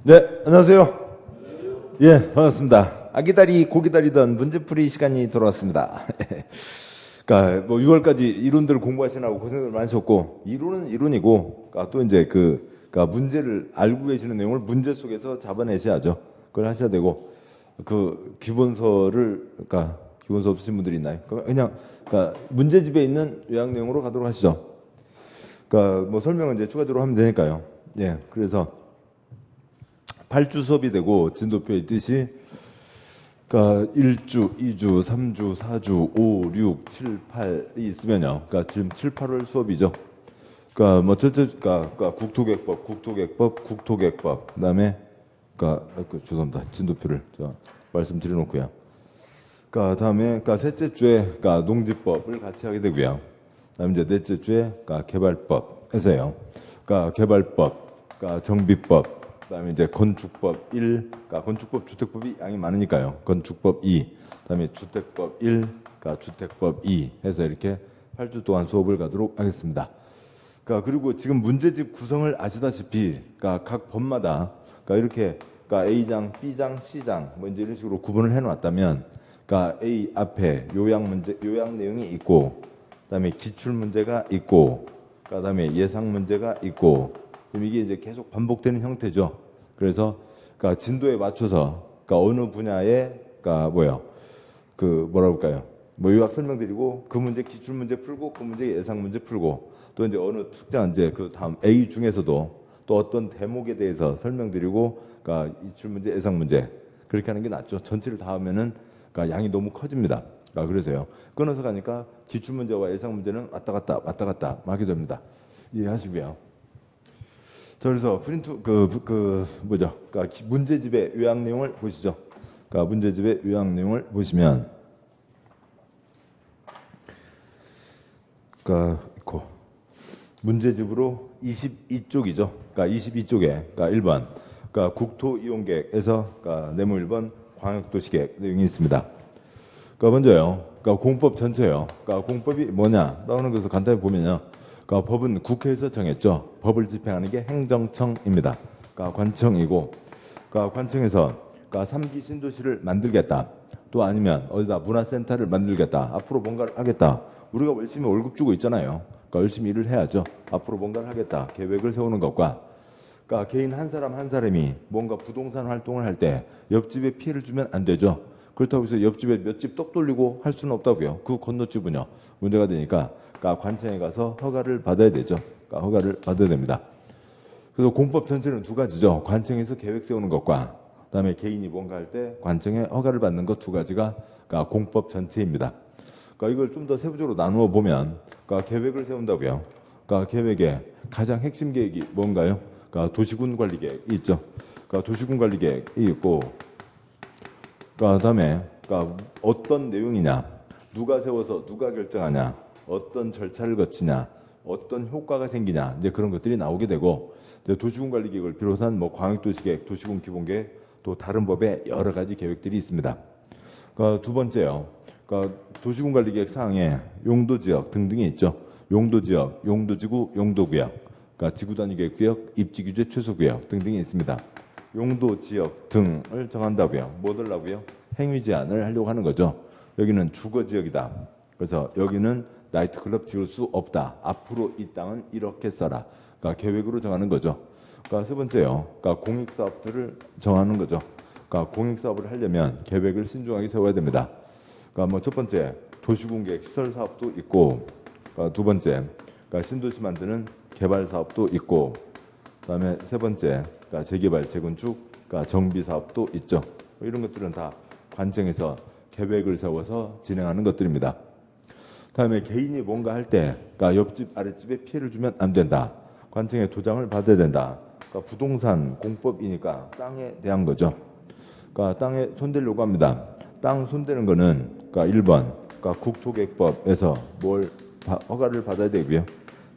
네, 안녕하세요. 예, 반갑습니다. 아기다리 고기다리던 문제풀이 시간이 돌아왔습니다. 그러니까 뭐 6월까지 이론들 공부하시느라고 고생을 많으셨고, 이론은 이론이고, 그러니까 또 이제 그러니까 문제를 알고 계시는 내용을 문제 속에서 잡아내셔야죠. 그걸 하셔야 되고, 그 기본서를 그러니까 기본서 없으신 분들이 있나요? 그러니까 문제집에 있는 요약 내용으로 가도록 하시죠. 그러니까 뭐 설명은 이제 추가적으로 하면 되니까요. 예, 그래서 8주 수업이 되고 진도표에 있듯이 그러니까 1주, 2주, 3주, 4주, 5, 6, 7, 8이 있으면요. 그러니까 지금 7, 8월 수업이죠. 그러니까 뭐 그러니까 국토계획법, 그다음에 죄송합니다. 진도표를 제가 말씀드려 놓고요. 그러니까 다음에 그러니까 셋째 주에 그러니까 농지법을 같이 하게 되고요. 그다음에 이제 넷째 주에 그러니까 개발법에서요. 그러니까 개발법, 그러니까 정비법, 그다음에 이제 건축법 1, 그러니까 건축법, 주택법이 양이 많으니까요. 건축법 2, 그다음에 주택법 1, 그러니까 주택법 2 해서 이렇게 8주 동안 수업을 가도록 하겠습니다. 그러니까 그리고 지금 문제집 구성을 아시다시피, 그러니까 각 법마다 그러니까 이렇게 그러니까 A장, B장, C장 뭐 이제 이런 식으로 구분을 해놓았다면, 그러니까 A 앞에 요약 문제, 요약 내용이 있고, 그다음에 기출 문제가 있고, 그다음에 예상 문제가 있고. 이게 이제 계속 반복되는 형태죠. 그래서 그러니까 진도에 맞춰서 그러니까 어느 분야에 그러니까 뭐라고 할까요? 뭐 요약 설명드리고 그 문제 기출 문제 풀고 그 문제 예상 문제 풀고 또 이제 어느 특정한 이제 그 다음 A 중에서도 또 어떤 대목에 대해서 설명드리고 그러니까 기출 문제 예상 문제 그렇게 하는 게 낫죠. 전체를 다 하면은 그러니까 양이 너무 커집니다. 그래서요. 끊어서 가니까 기출 문제와 예상 문제는 왔다 갔다 하게 됩니다. 이해하시고요. 자, 그래서 프린트 그러니까 문제집의 요약 내용을 보시죠. 그러니까 문제집의 요약 내용을 보시면, 그러니까 문제집으로 22쪽이죠. 그러니까 22쪽에 그러니까 1번 그러니까 국토 이용계획에서 그러니까 네모 1번 광역도시계획 내용이 있습니다. 그러니까 먼저요. 그러니까 공법 전체요. 그러니까 공법이 뭐냐 나오는 것을 간단히 보면요. 그러니까 법은 국회에서 정했죠. 법을 집행하는 게 행정청입니다. 그러니까 관청이고, 그러니까 관청에서 그러니까 3기 신도시를 만들겠다. 또 아니면 어디다 문화센터를 만들겠다. 앞으로 뭔가를 하겠다. 우리가 열심히 월급 주고 있잖아요. 그러니까 열심히 일을 해야죠. 앞으로 뭔가를 하겠다. 계획을 세우는 것과, 그러니까 개인 한 사람 한 사람이 뭔가 부동산 활동을 할 때 옆집에 피해를 주면 안 되죠. 그렇다고 해서 옆집에 몇 집 떡 돌리고 할 수는 없다고요. 그 건너집은요. 문제가 되니까 그러니까 관청에 가서 허가를 받아야 되죠. 그러니까 허가를 받아야 됩니다. 그래서 공법 전체는 두 가지죠. 관청에서 계획 세우는 것과 그다음에 개인이 뭔가 할 때 관청에 허가를 받는 것 두 가지가 그러니까 공법 전체입니다. 그러니까 이걸 좀 더 세부적으로 나누어 보면 그러니까 계획을 세운다고요. 그러니까 계획의 가장 핵심 계획이 뭔가요? 그러니까 도시군 관리 계획이 있죠. 그러니까 도시군 관리 계획이 있고, 그다음에 그러니까 어떤 내용이냐, 누가 세워서 누가 결정하냐, 어떤 절차를 거치냐, 어떤 효과가 생기냐, 이제 그런 것들이 나오게 되고, 이제 도시군 관리 계획을 비롯한 뭐 광역도시계획, 도시군 기본계획, 또 다른 법의 여러 가지 계획들이 있습니다. 그러니까 두 번째요. 그러니까 도시군 관리 계획 사항에 용도지역 등등이 있죠. 용도지역, 용도지구, 용도구역, 그러니까 지구단위계획구역, 입지규제 최소구역 등등이 있습니다. 용도 지역 등을 정한다고요. 뭐 하려고요? 행위 제한을 하려고 하는 거죠. 여기는 주거 지역이다. 그래서 여기는 나이트클럽 지을 수 없다. 앞으로 이 땅은 이렇게 써라. 그러니까 계획으로 정하는 거죠. 그러니까 세 번째요. 그러니까 공익사업들을 정하는 거죠. 그러니까 공익사업을 하려면 계획을 신중하게 세워야 됩니다. 그러니까 뭐 첫 번째 도시공계획 시설 사업도 있고, 그러니까 두 번째 그러니까 신도시 만드는 개발 사업도 있고, 그다음에 세 번째 그러니까 재개발, 재건축, 그러니까 정비 사업도 있죠. 이런 것들은 다 관청에서 계획을 세워서 진행하는 것들입니다. 다음에 개인이 뭔가 할 때, 그러니까 옆집, 아랫집에 피해를 주면 안 된다. 관청에 도장을 받아야 된다. 그러니까 부동산 공법이니까 땅에 대한 거죠. 그러니까 땅에 손대려고 합니다. 땅 손대는 거는 그러니까 1번, 그러니까 국토계획법에서 허가를 받아야 되고요.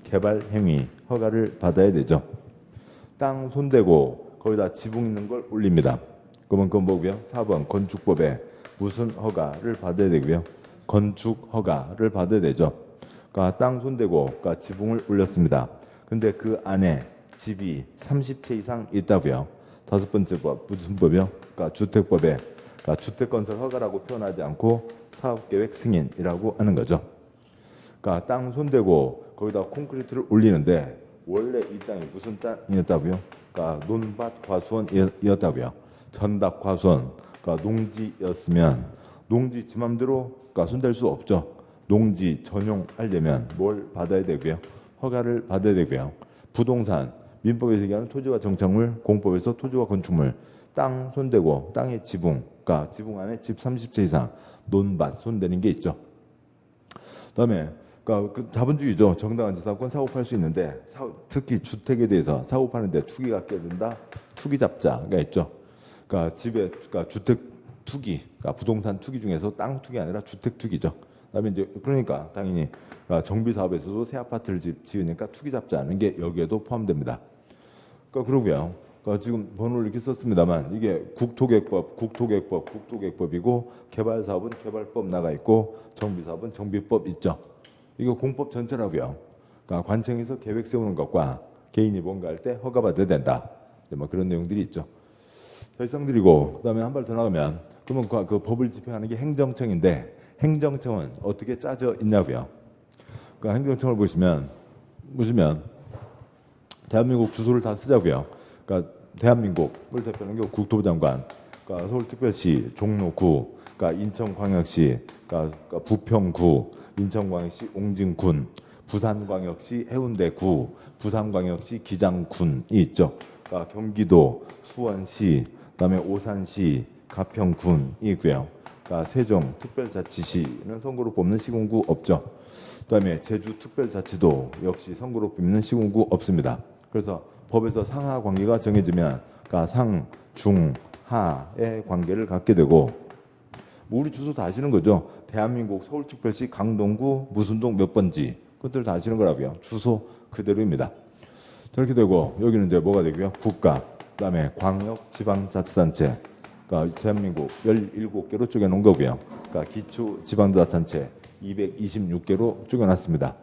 개발 행위 허가를 받아야 되죠. 땅 손대고 거기다 지붕 있는 걸 올립니다. 그러면 그건 뭐고요? 4번 건축법에 무슨 허가를 받아야 되고요. 건축 허가를 받아야 되죠. 그러니까 땅 손대고 그러니까 지붕을 올렸습니다. 근데 그 안에 집이 30채 이상 있다고요. 다섯 번째 법 무슨 법이요? 그러니까 주택법에 그러니까 주택건설 허가라고 표현하지 않고 사업계획 승인이라고 하는 거죠. 그러니까 땅 손대고 거기다 콘크리트를 올리는데 원래 이 땅이 무슨 땅이었다고요? 그러니까 논밭 과수원이었다고요. 전답 과수원, 그러니까 농지였으면 농지 지 맘대로 그러니까 손댈 수 없죠. 농지 전용하려면 뭘 받아야 되고요? 허가를 받아야 되고요. 부동산, 민법에서 얘기하는 토지와 정착물, 공법에서 토지와 건축물, 땅 손대고 땅의 지붕, 그러니까 지붕 안에 집 30채 이상 논밭 손대는 게 있죠. 그다음에 그러니까 그 자본주의죠. 정당한 재산권 사고팔 수 있는데 특히 주택에 대해서 사고파는데 투기가 껴든다. 투기잡자가 있죠. 그러니까 집에 그러니까 주택 투기, 그러니까 부동산 투기 중에서 땅 투기 아니라 주택 투기죠. 그다음에 이제 그러니까 당연히 그러니까 정비 사업에서도 새 아파트를 지으니까 투기잡자는 게 여기에도 포함됩니다. 그러니까 그러고요. 그러니까 지금 번호를 이렇게 썼습니다만 이게 국토계획법이고 개발사업은 개발법 나가 있고 정비사업은 정비법 있죠. 이거 공법 전체라고요. 그러니까 관청에서 계획 세우는 것과 개인이 뭔가 할 때 허가받아야 된다. 뭐 그런 내용들이 있죠. 더 이상 드리고 그다음에 한 발 더 나가면 그러면 그 법을 집행하는 게 행정청인데 행정청은 어떻게 짜져 있냐고요. 그러니까 행정청을 보시면 대한민국 주소를 다 쓰자고요. 그러니까 대한민국을 대표하는 게 국토부 장관, 그러니까 서울특별시, 종로구, 그러니까 인천광역시, 그러니까 부평구, 인천광역시 옹진군, 부산광역시 해운대구, 부산광역시 기장군이 있죠. 그러니까 경기도, 수원시, 그다음에 오산시, 가평군이 있고요. 그러니까 세종특별자치시는 선거로 뽑는 시군구 없죠. 그다음에 제주특별자치도 역시 선거로 뽑는 시군구 없습니다. 그래서 법에서 상하 관계가 정해지면 그러니까 상, 중, 하의 관계를 갖게 되고 뭐 우리 주소 다 아시는 거죠. 대한민국 서울특별시 강동구 무슨 동 몇 번지 그것들 다 아시는 거라고요. 주소 그대로입니다. 저렇게 되고 여기는 이제 뭐가 되고요. 국가, 그다음에 광역, 지방자치단체, 그러니까 대한민국 17개로 쪼개놓은 거고요. 그러니까 기초지방자치단체 226개로 쪼개놨습니다.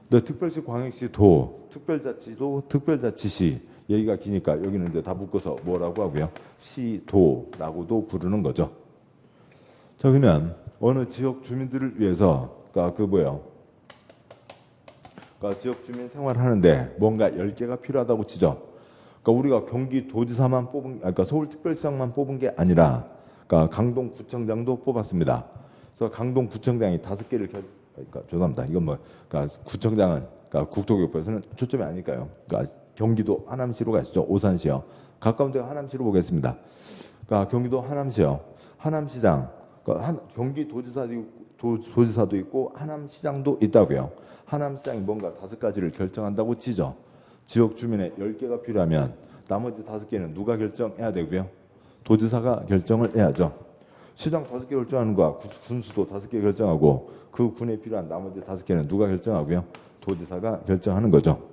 근데 특별시, 광역시, 도, 특별자치도, 특별자치시 얘기가 기니까 여기는 이제 다 묶어서 뭐라고 하고요. 시도라고도 부르는 거죠. 자, 그러면 어느 지역 주민들을 위해서 그러니까 그러니까 지역 주민 생활하는데 뭔가 10개가 필요하다고 치죠. 그러니까 우리가 경기도지사만 그러니까 서울특별시장만 뽑은 게 아니라 그러니까 강동구청장도 뽑았습니다. 그래서 강동구청장이 5개를 그러니까 죄송합니다. 이건 그러니까 구청장은 그러니까 국토교육부에서는 초점이 아닐까요? 그러니까 경기도 하남시로 가시죠. 오산시요. 가까운 데가 하남시로 보겠습니다. 그러니까 경기도 하남시요. 하남시장, 그러니까 도지사도 있고 하남시장도 있다고요. 하남시장이 뭔가 5가지를 결정한다고 치죠. 지역 주민의 10개가 필요하면 나머지 5개는 누가 결정해야 되고요. 도지사가 결정을 해야죠. 시장 5개 결정하는 거야. 군수도 5개 결정하고 그 군에 필요한 나머지 5개는 누가 결정하고요. 도지사가 결정하는 거죠.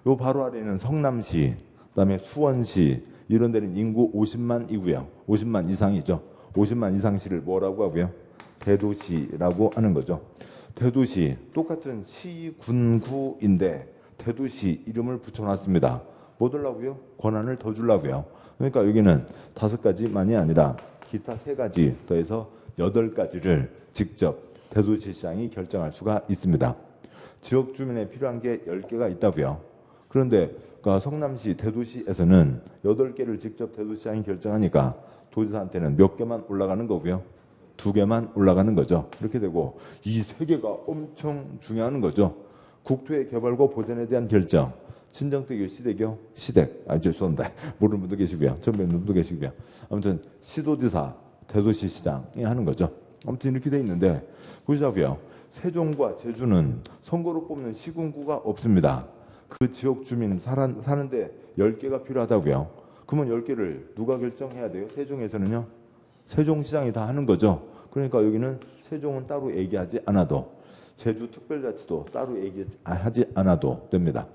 요 바로 아래는 성남시, 그다음에 수원시 이런 데는 인구 50만이고요. 50만 이상이죠. 50만 이상시를 뭐라고 하고요? 대도시라고 하는 거죠. 대도시 똑같은 시, 군, 구인데 대도시 이름을 붙여놨습니다. 뭐 들라고요? 권한을 더 주려고요. 그러니까 여기는 5가지만이 아니라 기타 3가지 더해서 8가지를 직접 대도시시장이 결정할 수가 있습니다. 지역 주민에 필요한 게 10개가 있다고요. 그런데 그러니까 성남시 대도시에서는 8개를 직접 대도시장이 결정하니까 도지사한테는 몇 개만 올라가는 거고요. 2개만 올라가는 거죠. 이렇게 되고 이 3개가 엄청 중요한 거죠. 국토의 개발과 보전에 대한 결정. 친정대교, 시대교, 시댁. 죄송합니다. 모르는 분도 계시고요. 처음 뵙는 분도 계시고요. 아무튼 시도지사, 대도시시장이 하는 거죠. 아무튼 이렇게 돼 있는데 보시자고요. 세종과 제주는 선거로 뽑는 시군구가 없습니다. 그 지역 주민 사는데 10개가 필요하다고요. 그러면 10개를 누가 결정해야 돼요? 세종에서는요. 세종시장이 다 하는 거죠. 그러니까 여기는 세종은 따로 얘기하지 않아도 제주특별자치도 따로 얘기하지 않아도 됩니다.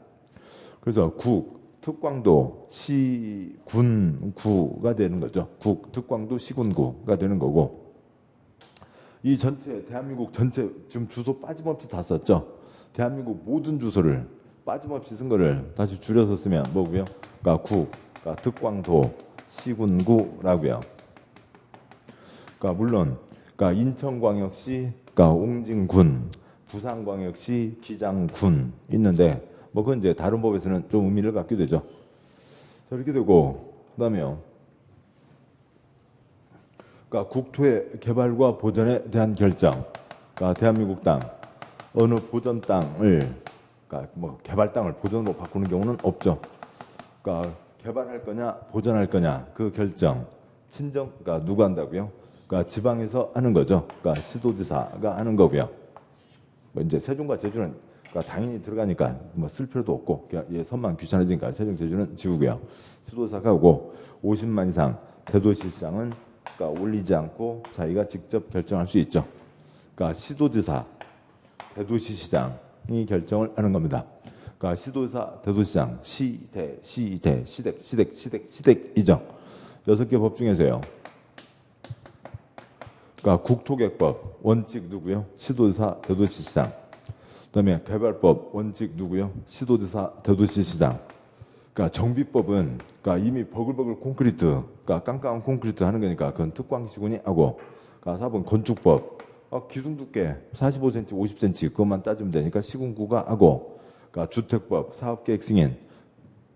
그래서 국, 특광도 시, 군, 구가 되는 거죠. 국, 특광도 시군구가 되는 거고 이 전체 대한민국 전체 지금 주소 빠짐없이 다 썼죠. 대한민국 모든 주소를 빠짐없이 쓴 거를 다시 줄여서 쓰면 뭐고요? 그러니까 국, 그러니까 특광도 시군구라고요. 그러니까 물론 그러니까 인천광역시 그러니까 옹진군, 부산광역시 기장군 있는데 뭐 그건 이제 다른 법에서는 좀 의미를 갖게 되죠. 자, 이렇게 되고 그다음에요. 그러니까 국토의 개발과 보전에 대한 결정. 그러니까 대한민국 땅 어느 보전 땅을 그러니까 뭐 개발 땅을 보전으로 바꾸는 경우는 없죠. 그러니까 개발할 거냐 보전할 거냐 그 결정 친정 그러니까 누가 한다고요? 그러니까 지방에서 하는 거죠. 그러니까 시도지사가 하는 거고요. 뭐 이제 세종과 제주는 그러니까 당연히 들어가니까 뭐 쓸 필요도 없고 그냥 얘 선만 귀찮아지니까 세종 제주는 지우고요. 시도지사가 하고 50만 이상 대도시장은 그러니까 올리지 않고 자기가 직접 결정할 수 있죠. 그러니까 시도지사, 대도시시장이 결정을 하는 겁니다. 그러니까 시도지사, 대도시장, 시댁이죠. 6개 법 중에서요. 그러니까 국토개혁법 원칙 누구요? 시도지사, 대도시시장. 그다음에 개발법 원칙 누구요? 시도지사, 대도시시장. 그러니까 정비법은 그러니까 이미 버글버글 콘크리트, 그러니까 깜깜한 콘크리트 하는 거니까 그건 특광시군이 하고, 그러니까 4번 건축법 기둥 두께 45cm, 50cm 그것만 따지면 되니까 시군구가 하고, 그러니까 주택법, 사업계획 승인,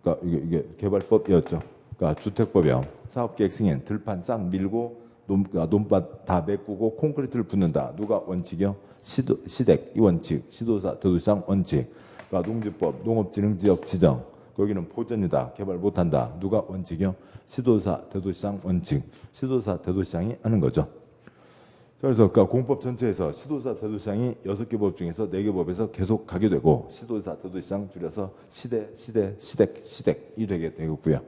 그러니까 이게 개발법이었죠. 그러니까 주택법이요. 사업계획 승인, 들판 싹 밀고 논밭 다 메꾸고 콘크리트를 붓는다. 누가 원칙이요? 시댁 이 원칙, 시도사, 대도시장 원칙. 그러니까 농지법, 농업진흥지역 지정. 거기는 보전이다. 개발 못한다. 누가 원칙이요? 시도사, 대도시장 원칙. 시도사, 대도시장이 하는 거죠. 그래서 그러니까 공법 전체에서 시도사, 대도시장이 6개 법 중에서 4개 법에서 계속 가게 되고 시도사, 대도시장 줄여서 시댁이 되게 되겠고요.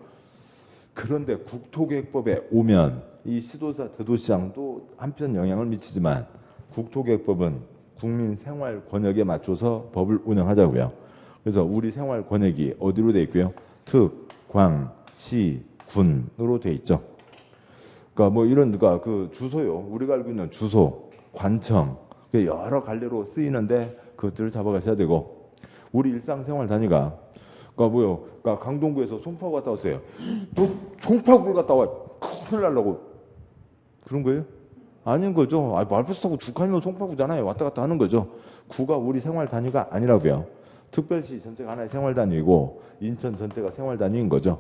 그런데 국토계획법에 오면 이 시도사, 대도시장도 한편 영향을 미치지만 국토계획법은 국민 생활 권역에 맞춰서 법을 운영하자고요. 그래서 우리 생활 권역이 어디로 돼 있고요? 특, 광, 시, 군으로 돼 있죠. 그러니까 뭐 이런 그 주소요. 우리가 알고 있는 주소, 관청 여러 갈래로 쓰이는데 그것들을 잡아가셔야 되고 우리 일상생활 단위가 그러니까 뭐요? 그러니까 강동구에서 송파구 갔다 왔어요. 너 송파구를 갔다 와 큰일 날라고 그런 거예요? 아닌 거죠. 말버스 타고 죽하면 송파구잖아요. 왔다 갔다 하는 거죠. 구가 우리 생활 단위가 아니라고요. 특별시 전체가 하나의 생활 단위이고 인천 전체가 생활 단위인 거죠.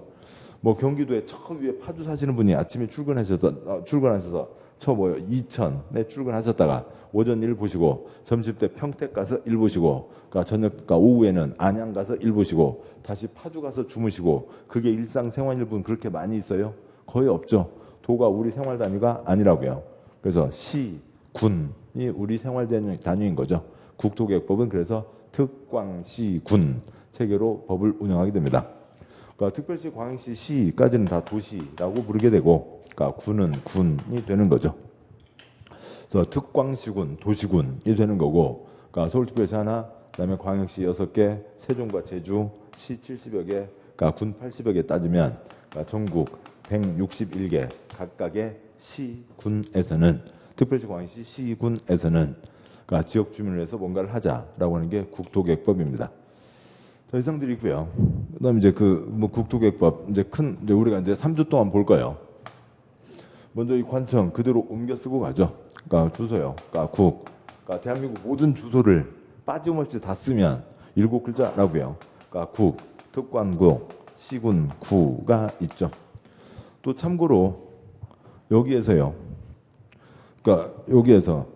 뭐 경기도에 저 위에 파주 사시는 분이 아침에 출근하셔서 저 뭐요 이천에 출근하셨다가 오전 일 보시고 점심 때 평택 가서 일 보시고 그러니까 그러니까 오후에는 안양 가서 일 보시고 다시 파주 가서 주무시고 그게 일상생활일 그렇게 많이 있어요? 거의 없죠. 도가 우리 생활 단위가 아니라고요. 그래서 시, 군이 우리 생활 단위인 거죠. 국토개혁법은 그래서 특광시, 군 체계로 법을 운영하게 됩니다. 그러니까 특별시, 광역시, 시까지는 다 도시라고 부르게 되고, 그러니까 군은 군이 되는 거죠. 그래서 특광시군, 도시군이 되는 거고, 그러니까 서울특별시 하나, 그다음에 광역시 6개, 세종과 제주 시 70여 개, 그러니까 군 80여 개 따지면, 그러니까 전국 161개 각각의 시군에서는 특별시, 광역시, 시군에서는 그러니까 지역 주민을 위해서 뭔가를 하자라고 하는 게 국토계획법입니다. 더 이상 드리고요. 그다음에 이제 뭐 국토계획법 이제 우리가 이제 3주 동안 볼 거예요. 먼저 이 관청 그대로 옮겨 쓰고 가죠. 그러니까 주소요. 그러니까 그러니까 대한민국 모든 주소를 빠짐없이 다 쓰면 7글자라고요. 그러니까 국, 특관구, 시군, 구가 있죠. 또 참고로 여기에서요. 그러니까 여기에서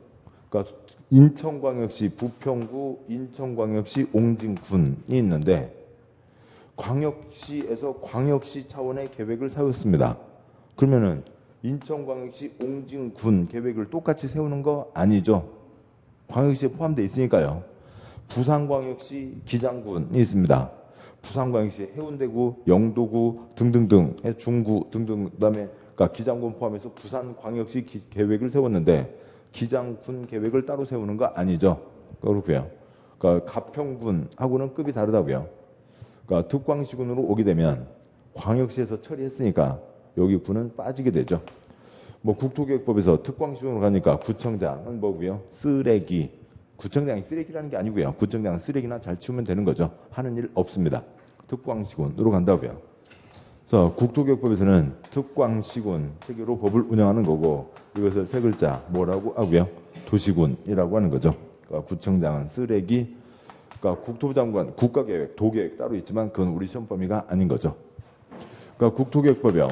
그러니까 인천광역시 부평구, 인천광역시 옹진군이 있는데 광역시에서 광역시 차원의 계획을 세웠습니다. 그러면은 인천광역시 옹진군 계획을 똑같이 세우는 거 아니죠. 광역시에 포함되어 있으니까요. 부산광역시 기장군이 있습니다. 부산광역시 해운대구, 영도구 등등등, 중구 등등 그다음에 그러니까 기장군 포함해서 부산광역시 계획을 세웠는데 기장군 계획을 따로 세우는 거 아니죠. 그렇고요. 그러니까 가평군하고는 급이 다르다고요. 그러니까 특광시군으로 오게 되면 광역시에서 처리했으니까 여기 군은 빠지게 되죠. 뭐 국토계획법에서 특광시군으로 가니까 구청장은 뭐고요? 쓰레기. 구청장이 쓰레기라는 게 아니고요. 구청장은 쓰레기나 잘 치우면 되는 거죠. 하는 일 없습니다. 특광시군으로 간다고요. 그래서 국토개혁법에서는 특광시군 세 개로 법을 운영하는 거고 이것을 세 글자 뭐라고 하고요? 도시군이라고 하는 거죠. 그러니까 구청장은 쓰레기, 그러니까 국토부 장관 국가계획, 도계획 따로 있지만 그건 우리 시험 범위가 아닌 거죠. 그러니까 국토개혁법이요.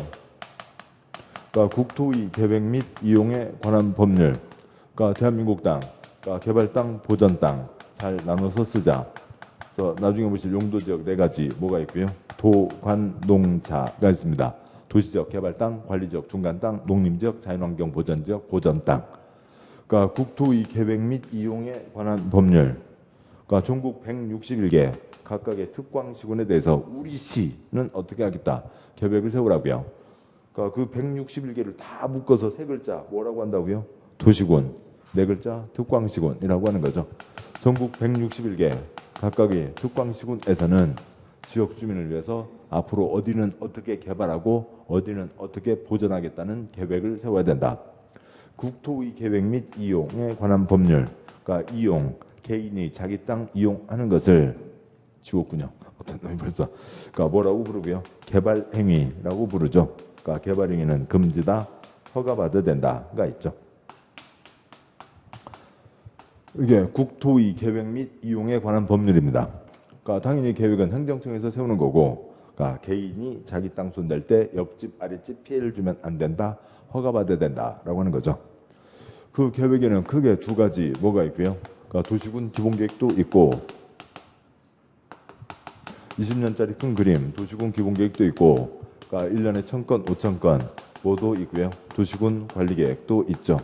그러니까 국토의 계획 및 이용에 관한 법률. 그러니까 대한민국 땅, 그러니까 개발 땅, 보전 땅 잘 나눠서 쓰자. 그래서 나중에 보실 용도 지역 네 가지 뭐가 있고요. 도, 관, 농, 자가 있습니다. 도시지역, 개발 땅, 관리지역, 중간 땅, 농림지역, 자연환경 보전지역, 보전 땅. 그러니까 국토의 계획 및 이용에 관한 법률. 그러니까 전국 161개 각각의 특광시군에 대해서 우리 시는 어떻게 하겠다. 계획을 세우라고요. 그러니까 그 161개를 다 묶어서 세 글자 뭐라고 한다고요? 도시군. 네 글자 특광시군이라고 하는 거죠. 전국 161개 각각의 특광시군에서는 지역 주민을 위해서 앞으로 어디는 어떻게 개발하고 어디는 어떻게 보존하겠다는 계획을 세워야 된다. 국토의 계획 및 이용에 관한 법률. 그러니까 이용, 개인이 자기 땅 이용하는 것을 지웠군요. 어떤 놈이 벌써. 그러니까 뭐라고 부르고요? 개발행위라고 부르죠. 그러니까 개발행위는 금지다, 허가받아야 된다가 있죠. 이게 국토의 계획 및 이용에 관한 법률입니다. 그러니까 당연히 계획은 행정청에서 세우는 거고, 그러니까 개인이 자기 땅 손댈 때 옆집 아랫집 피해를 주면 안 된다, 허가받아야 된다라고 하는 거죠. 그 계획에는 크게 두 가지 뭐가 있고요. 그러니까 도시군 기본계획도 있고 20년짜리 큰 그림 도시군 기본계획도 있고, 그러니까 1년에 1000건, 5000건 뭐도 있고요. 도시군 관리계획도 있죠.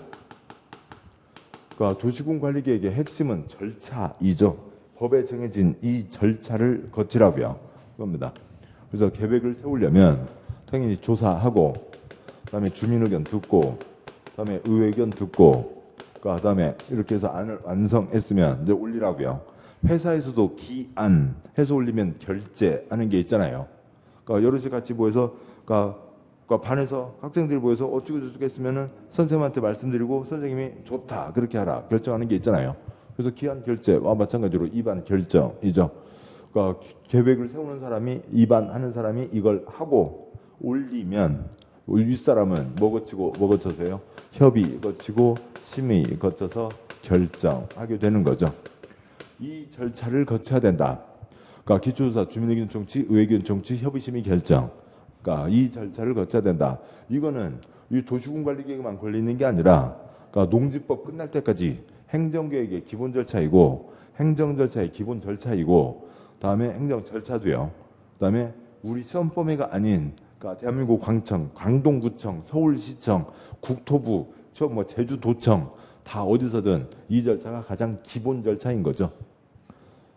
그러니까 도시군 관리계획의 핵심은 절차이죠. 법에 정해진 이 절차를 거치라고요. 그겁니다. 그래서 계획을 세우려면 당연히 조사하고, 그다음에 주민 의견 듣고, 그다음에 의회 의견 듣고, 그다음에 이렇게 해서 안을 완성했으면 이제 올리라고요. 회사에서도 기안 해서 올리면 결제하는 게 있잖아요. 그러니까 여럿이 같이 모여서, 그러니까 반에서 학생들이 모여서 어쩌고 저쩌고 했으면은 선생님한테 말씀드리고 선생님이 좋다 그렇게 하라 결정하는 게 있잖아요. 그래서 기한 결제와 마찬가지로 입안 결정이죠. 그러니까 계획을 세우는 사람이, 입안하는 사람이 이걸 하고 올리면 윗사람은 뭐 거치고 뭐 거쳐서요? 협의 거치고 심의 거쳐서 결정하게 되는 거죠. 이 절차를 거쳐야 된다. 그러니까 기초조사, 주민의견 청취, 의회견 청취, 협의심의 결정. 그러니까 이 절차를 거쳐야 된다. 이거는 이 도시군 관리계획만 걸리는 게 아니라, 그러니까 농지법 끝날 때까지 행정계획의 기본 절차이고, 행정 절차의 기본 절차이고, 다음에 행정 절차도요. 그다음에 우리 시험 범위가 아닌, 그러니까 대한민국 광청, 광동구청, 서울시청, 국토부, 뭐 제주도청 다 어디서든 이 절차가 가장 기본 절차인 거죠.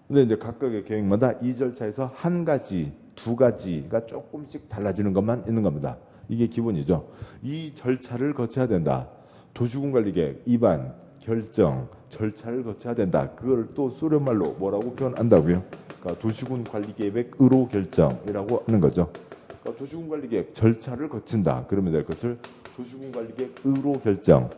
근데 이제 각각의 계획마다 이 절차에서 한 가지, 두 가지가 조금씩 달라지는 것만 있는 겁니다. 이게 기본이죠. 이 절차를 거쳐야 된다. 도시군 관리계획, 입안, 결정, 절차를 거쳐야 된다. 그걸 또 소련말로 뭐라고 표현한다고요? 그러니까 도시군 관리계획으로 결정이라고 하는 거죠. 그러니까 도시군 관리계획 절차를 거친다. 그러면 될 것을 도시군 관리계획으로 결정.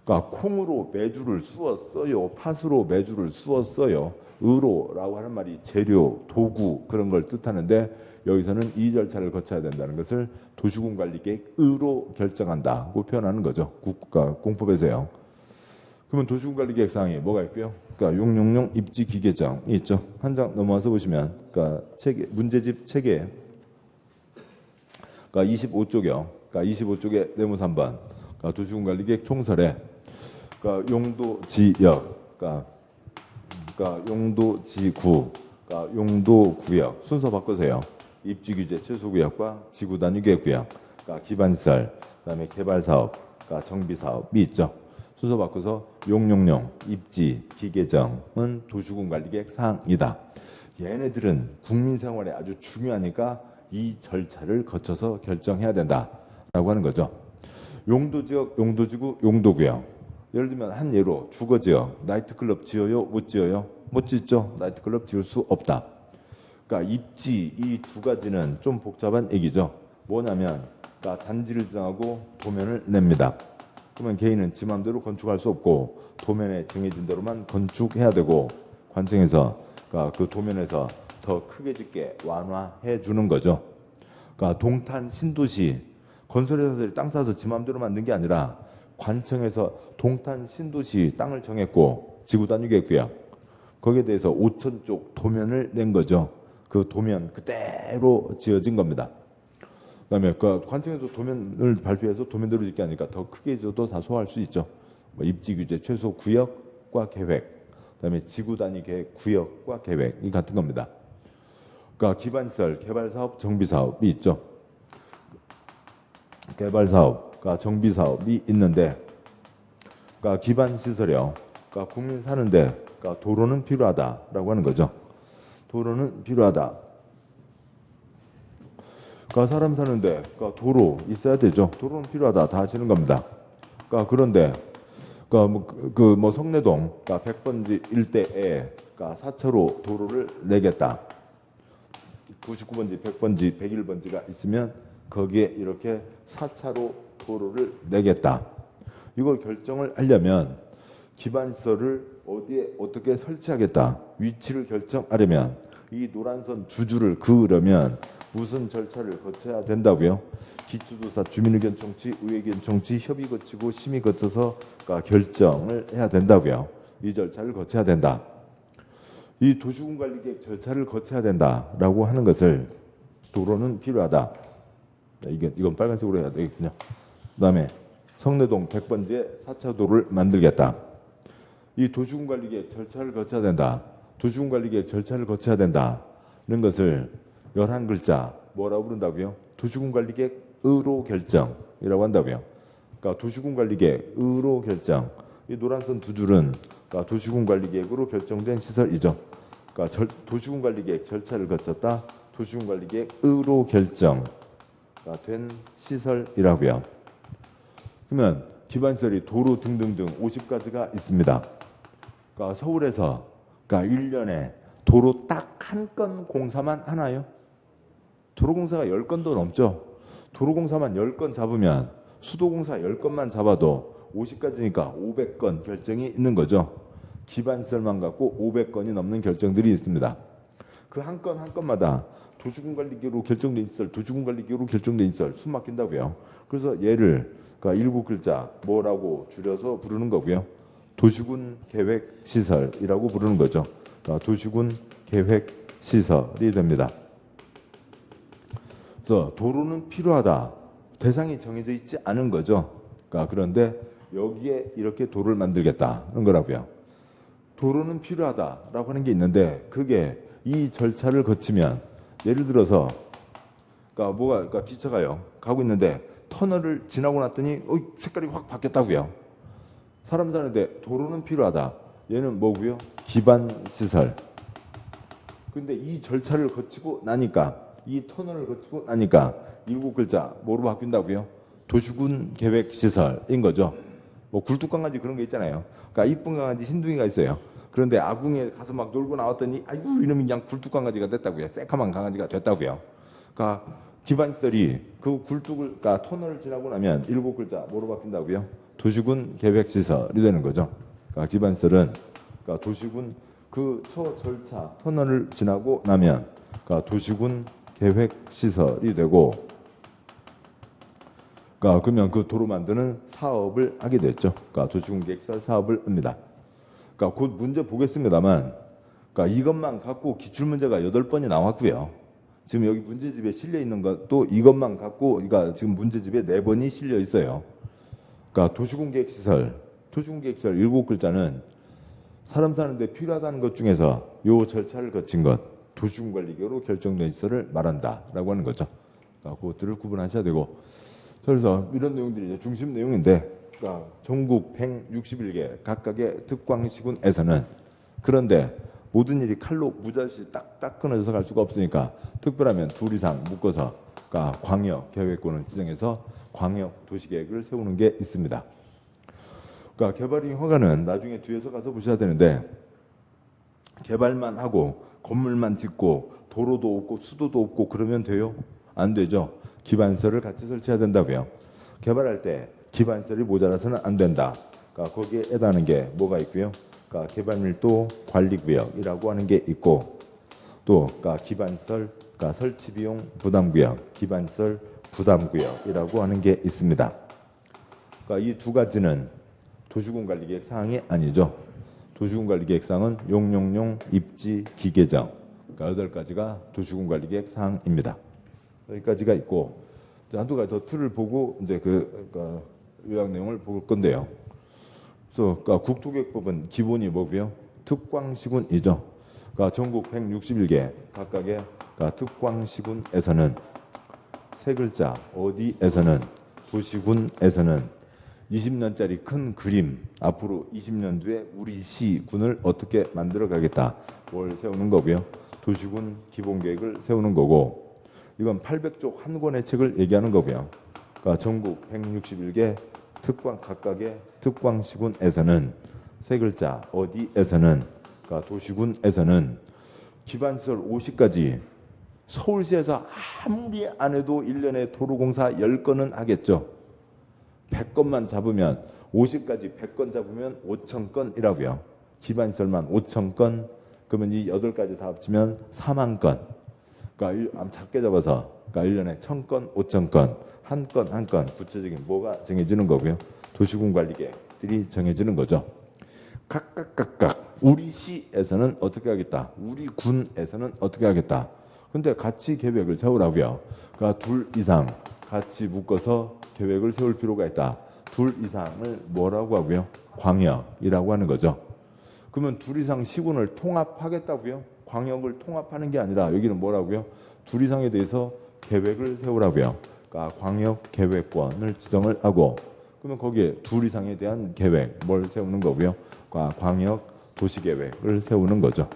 그러니까 콩으로 매주를 쑤었어요. 팥으로 매주를 쑤었어요. 의로라고 하는 말이 재료, 도구 그런 걸 뜻하는데, 여기서는 이 절차를 거쳐야 된다는 것을 도시군 관리계획으로 결정한다고 표현하는 거죠. 국가 공법에서요. 그러면 도시군 관리계획 사항이 뭐가 있고요? 그러니까 용용용 입지 기계정이 있죠. 한 장 넘어와서 보시면, 그러니까 체계, 문제집 체계, 그러니까 25쪽이요. 그러니까 25쪽에 네모 3번. 그러니까 도시군 관리계획 총설에, 그러니까 용도 지역, 그러니까 용도 지구, 그러니까 용도 구역 순서 바꾸세요. 입지 규제 최소 구역과 지구 단위 계획 구역, 그러니까 기반시설, 그다음에 개발 사업, 그러니까 정비 사업이 있죠. 순서 바꿔서 용용용 입지 기계정은 도시군 관리계획 사항이다. 얘네들은 국민 생활에 아주 중요하니까 이 절차를 거쳐서 결정해야 된다라고 하는 거죠. 용도지역, 용도지구, 용도구역. 예를 들면 한 예로 주거지역, 나이트클럽 지어요? 못 지어요? 못 짓죠. 나이트클럽 지을 수 없다. 그러니까 입지 이 두 가지는 좀 복잡한 얘기죠. 뭐냐면, 그러니까 단지를 정하고 도면을 냅니다. 그러면 개인은 지 마음대로 건축할 수 없고 도면에 정해진 대로만 건축해야 되고, 관청에서 그러니까 그 도면에서 더 크게 짓게 완화해 주는 거죠. 그러니까 동탄 신도시 건설회사들이 땅 사서 지 마음대로 만든 게 아니라 관청에서 동탄 신도시 땅을 정했고 지구 단위계획구역 거기에 대해서 5천 쪽 도면을 낸 거죠. 그 도면 그대로 지어진 겁니다. 그다음에 그 관청에서 도면을 발표해서 도면대로 짓게 하니까 더 크게 지어도 다 소화할 수 있죠. 뭐 입지 규제 최소 구역과 계획, 그다음에 지구 단위 계획 구역과 계획이 같은 겁니다. 그러니까 기반시설, 개발사업, 정비사업이 있죠. 개발사업, 그러니까 정비사업이 있는데, 그러니까 기반시설이요. 그러니까 국민 사는데, 그러니까 도로는 필요하다라고 하는 거죠. 도로는 필요하다. 그러니까 사람 사는데, 그러니까 도로 있어야 되죠. 도로는 필요하다 다 하시는 겁니다. 그러니까 그런데, 그러니까 뭐 성내동, 그러니까 100번지 일대에, 그러니까 4차로 도로를 내겠다. 99번지, 100번지, 101번지가 있으면 거기에 이렇게 4차로 도로를 내겠다. 이걸 결정을 하려면 기반시설을 어디에 어떻게 설치하겠다. 위치를 결정하려면 이 노란선 두 줄을 그으려면 무슨 절차를 거쳐야 된다고요? 기초조사, 주민의견 청취, 의회견 청취, 협의 거치고 심의 거쳐서 결정을 해야 된다고요. 이 절차를 거쳐야 된다. 이 도시군관리계획 절차를 거쳐야 된다라고 하는 것을 도로는 필요하다. 이건 빨간색으로 해야 되겠군요. 그다음에 성내동 100번지에 4차 도로를 만들겠다. 이 도시군관리계획 절차를 거쳐야 된다. 도시군관리계획 절차를 거쳐야 된다는 것을 11글자 뭐라고 부른다고요? 도시군관리계획 의로 결정이라고 한다고요. 그러니까 도시군관리계획 의로 결정. 이 노란선 두 줄은 그러니까 도시군관리계획으로 결정된 시설이죠. 그러니까 도시군관리계획 절차를 거쳤다. 도시군관리계획 의로 결정 된 시설이라고요. 그러면 기반시설이 도로 등등등 50가지가 있습니다. 그러니까 서울에서 그러니까 1년에 도로 딱 한 건 공사만 하나요? 도로공사가 10건도 넘죠. 도로공사만 10건 잡으면 수도공사 10건만 잡아도 50가지니까 500건 결정이 있는 거죠. 기반시설만 갖고 500건이 넘는 결정들이 있습니다. 그 한 건 한 건마다 도시군관리계획으로 결정된 시설, 도시군관리계획으로 결정된 시설 숨 막힌다고요. 그래서 얘를 그러니까 7글자 뭐라고 줄여서 부르는 거고요. 도시군계획시설이라고 부르는 거죠. 그러니까 도시군계획시설이 됩니다. 그래서 도로는 필요하다. 대상이 정해져 있지 않은 거죠. 그러니까 그런데 여기에 이렇게 도로를 만들겠다는 거라고요. 도로는 필요하다라고 하는 게 있는데 그게 이 절차를 거치면 예를 들어서 그러니까 기차가요 가고 있는데 터널을 지나고 났더니 색깔이 확 바뀌었다고요. 사람 사는데 도로는 필요하다. 얘는 뭐고요? 기반시설. 근데 이 절차를 거치고 나니까 이 터널을 거치고 나니까 7글자 뭐로 바뀐다고요? 도시군 계획 시설인 거죠. 뭐 굴뚝강아지 그런 게 있잖아요. 그러니까 이쁜 강아지 흰둥이가 있어요. 그런데 아궁이에 가서 막 놀고 나왔더니 아이고 이놈이 그냥 굴뚝강아지가 됐다고요. 새카만 강아지가 됐다고요. 그러니까 기반시설이 그 굴뚝을 그러니까 터널을 지나고 나면 7글자 뭐로 바뀐다고요? 도시군 계획 시설이 되는 거죠. 그러니까 기반시설은 그러니까 도시군 그 절차 터널을 지나고 나면 그러니까 도시군 계획 시설이 되고 그러면 그 도로 만드는 사업을 하게 됐죠. 그러니까 도시군계획시설 사업을 합니다. 그러니까 곧 문제 보겠습니다만 그러니까 이것만 갖고 기출문제가 8번이 나왔고요. 지금 여기 문제집에 실려 있는 것도 이것만 갖고 그러니까 지금 문제집에 4번이 실려 있어요. 그러니까 도시군계획시설 7글자는 사람 사는데 필요하다는 것 중에서 요 절차를 거친 것 도시군관리계획으로 결정된 시설을 말한다라고 하는 거죠. 그러니까 그것들을 구분하셔야 되고 그래서 이런 내용들이 이제 중심 내용인데 그러니까 전국 161개 각각의 특광시군에서는 그런데 모든 일이 칼로 무자시 딱딱 끊어져서 갈 수가 없으니까 특별하면 2 이상 묶어서 그러니까 광역 계획권을 지정해서 광역 도시계획을 세우는 게 있습니다. 그러니까 개발이행 허가는 나중에 뒤에서 가서 보셔야 되는데 개발만 하고 건물만 짓고 도로도 없고 수도도 없고 그러면 돼요? 안 되죠. 기반시설을 같이 설치해야 된다고요. 개발할 때 기반시설이 모자라서는 안 된다. 그러니까 거기에 해당하는 게 뭐가 있고요. 그러니까 개발밀도 관리구역이라고 하는 게 있고 또 그러니까 기반시설 그러니까 설치비용 부담구역, 기반시설 부담구역이라고 하는 게 있습니다. 그러니까 이 두 가지는 도시군관리계획 사항이 아니죠. 도시군관리계획 사항은 용용용, 입지, 기계정, 그러니까 8가지가 도시군관리계획 사항입니다. 여기까지가 있고 한두 가지 더 틀을 보고 이제 그러니까 요약 내용을 볼 건데요. 그래서 그러니까 국토계획법은 기본이 뭐고요? 특광시군이죠. 그러니까 전국 161개 각각의 그러니까 특광시군에서는 세 글자 어디에서는 도시군에서는 20년짜리 큰 그림 앞으로 20년 뒤에 우리 시군을 어떻게 만들어 가겠다 뭘 세우는 거고요. 도시군 기본계획을 세우는 거고 이건 800쪽 한 권의 책을 얘기하는 거고요. 그러니까 전국 161개 특광 각각의 특광시군에서는 세 글자 어디에서는 그러니까 도시군에서는 기반시설 50가지 서울시에서 아무리 안 해도 1년에 도로공사 10건은 하겠죠. 100건만 잡으면 50가지 100건 잡으면 5,000건이라고요. 기반시설만 5,000건 그러면 이 8가지 다 합치면 4만 건. 그러니까 작게 잡아서 그러니까 1년에 1,000건, 5,000건 한 건 한 건 구체적인 뭐가 정해지는 거고요. 도시군관리계획들이 정해지는 거죠. 각각 우리 시에서는 어떻게 하겠다. 우리 군에서는 어떻게 하겠다. 근데 같이 계획을 세우라고요. 그러니까 둘 이상 같이 묶어서 계획을 세울 필요가 있다. 둘 이상을 뭐라고 하고요? 광역이라고 하는 거죠. 그러면 둘 이상 시군을 통합하겠다고요? 광역을 통합하는 게 아니라 여기는 뭐라고요? 둘 이상에 대해서 계획을 세우라고요. 그러니까 광역계획권을 지정을 하고 그러면 거기에 둘 이상에 대한 계획 뭘 세우는 거고요? 그러니까 광역도시계획을 세우는 거죠.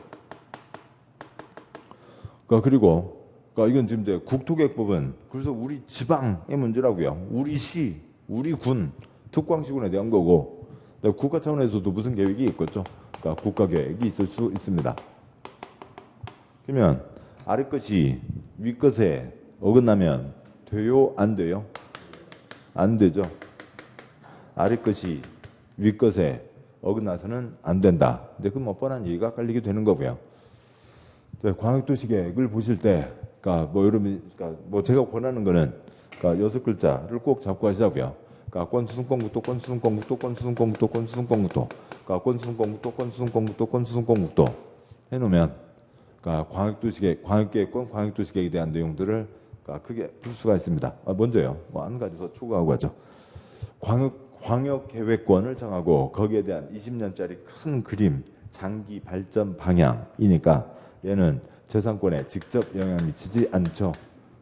그리고 이건 지금 이제 국토계획법은 그래서 우리 지방의 문제라고요. 우리 시, 우리 군, 특광시군에 대한 거고 국가 차원에서도 무슨 계획이 있겠죠. 그러니까 국가계획이 있을 수 있습니다. 그러면 아래 것이 위 것에 어긋나면 돼요? 안 돼요? 안 되죠. 아래 것이 위 것에 어긋나서는 안 된다. 근데 그 뭐 뻔한 얘기가 깔리게 되는 거고요. 광역도시계획을 보실 때, 그러니까 뭐 여러분, 그러니까 뭐 제가 권하는 거는 그러니까 6글자를 꼭 잡고 하시자고요. 그러니까 권수순권국도, 권수순권국도, 권수순권국도, 권수순권국도, 그러니까 권수순권국도, 권수순권국도, 권수순권국도 해놓으면, 그러니까 광역계획권, 광역도시계획에 대한 내용들을 그러니까 크게 풀 수가 있습니다. 먼저요, 뭐 한 가지 더 추가하고 하죠. 광역계획권을 정하고 거기에 대한 20년짜리 큰 그림, 장기 발전 방향이니까 얘는 재산권에 직접 영향 미치지 않죠.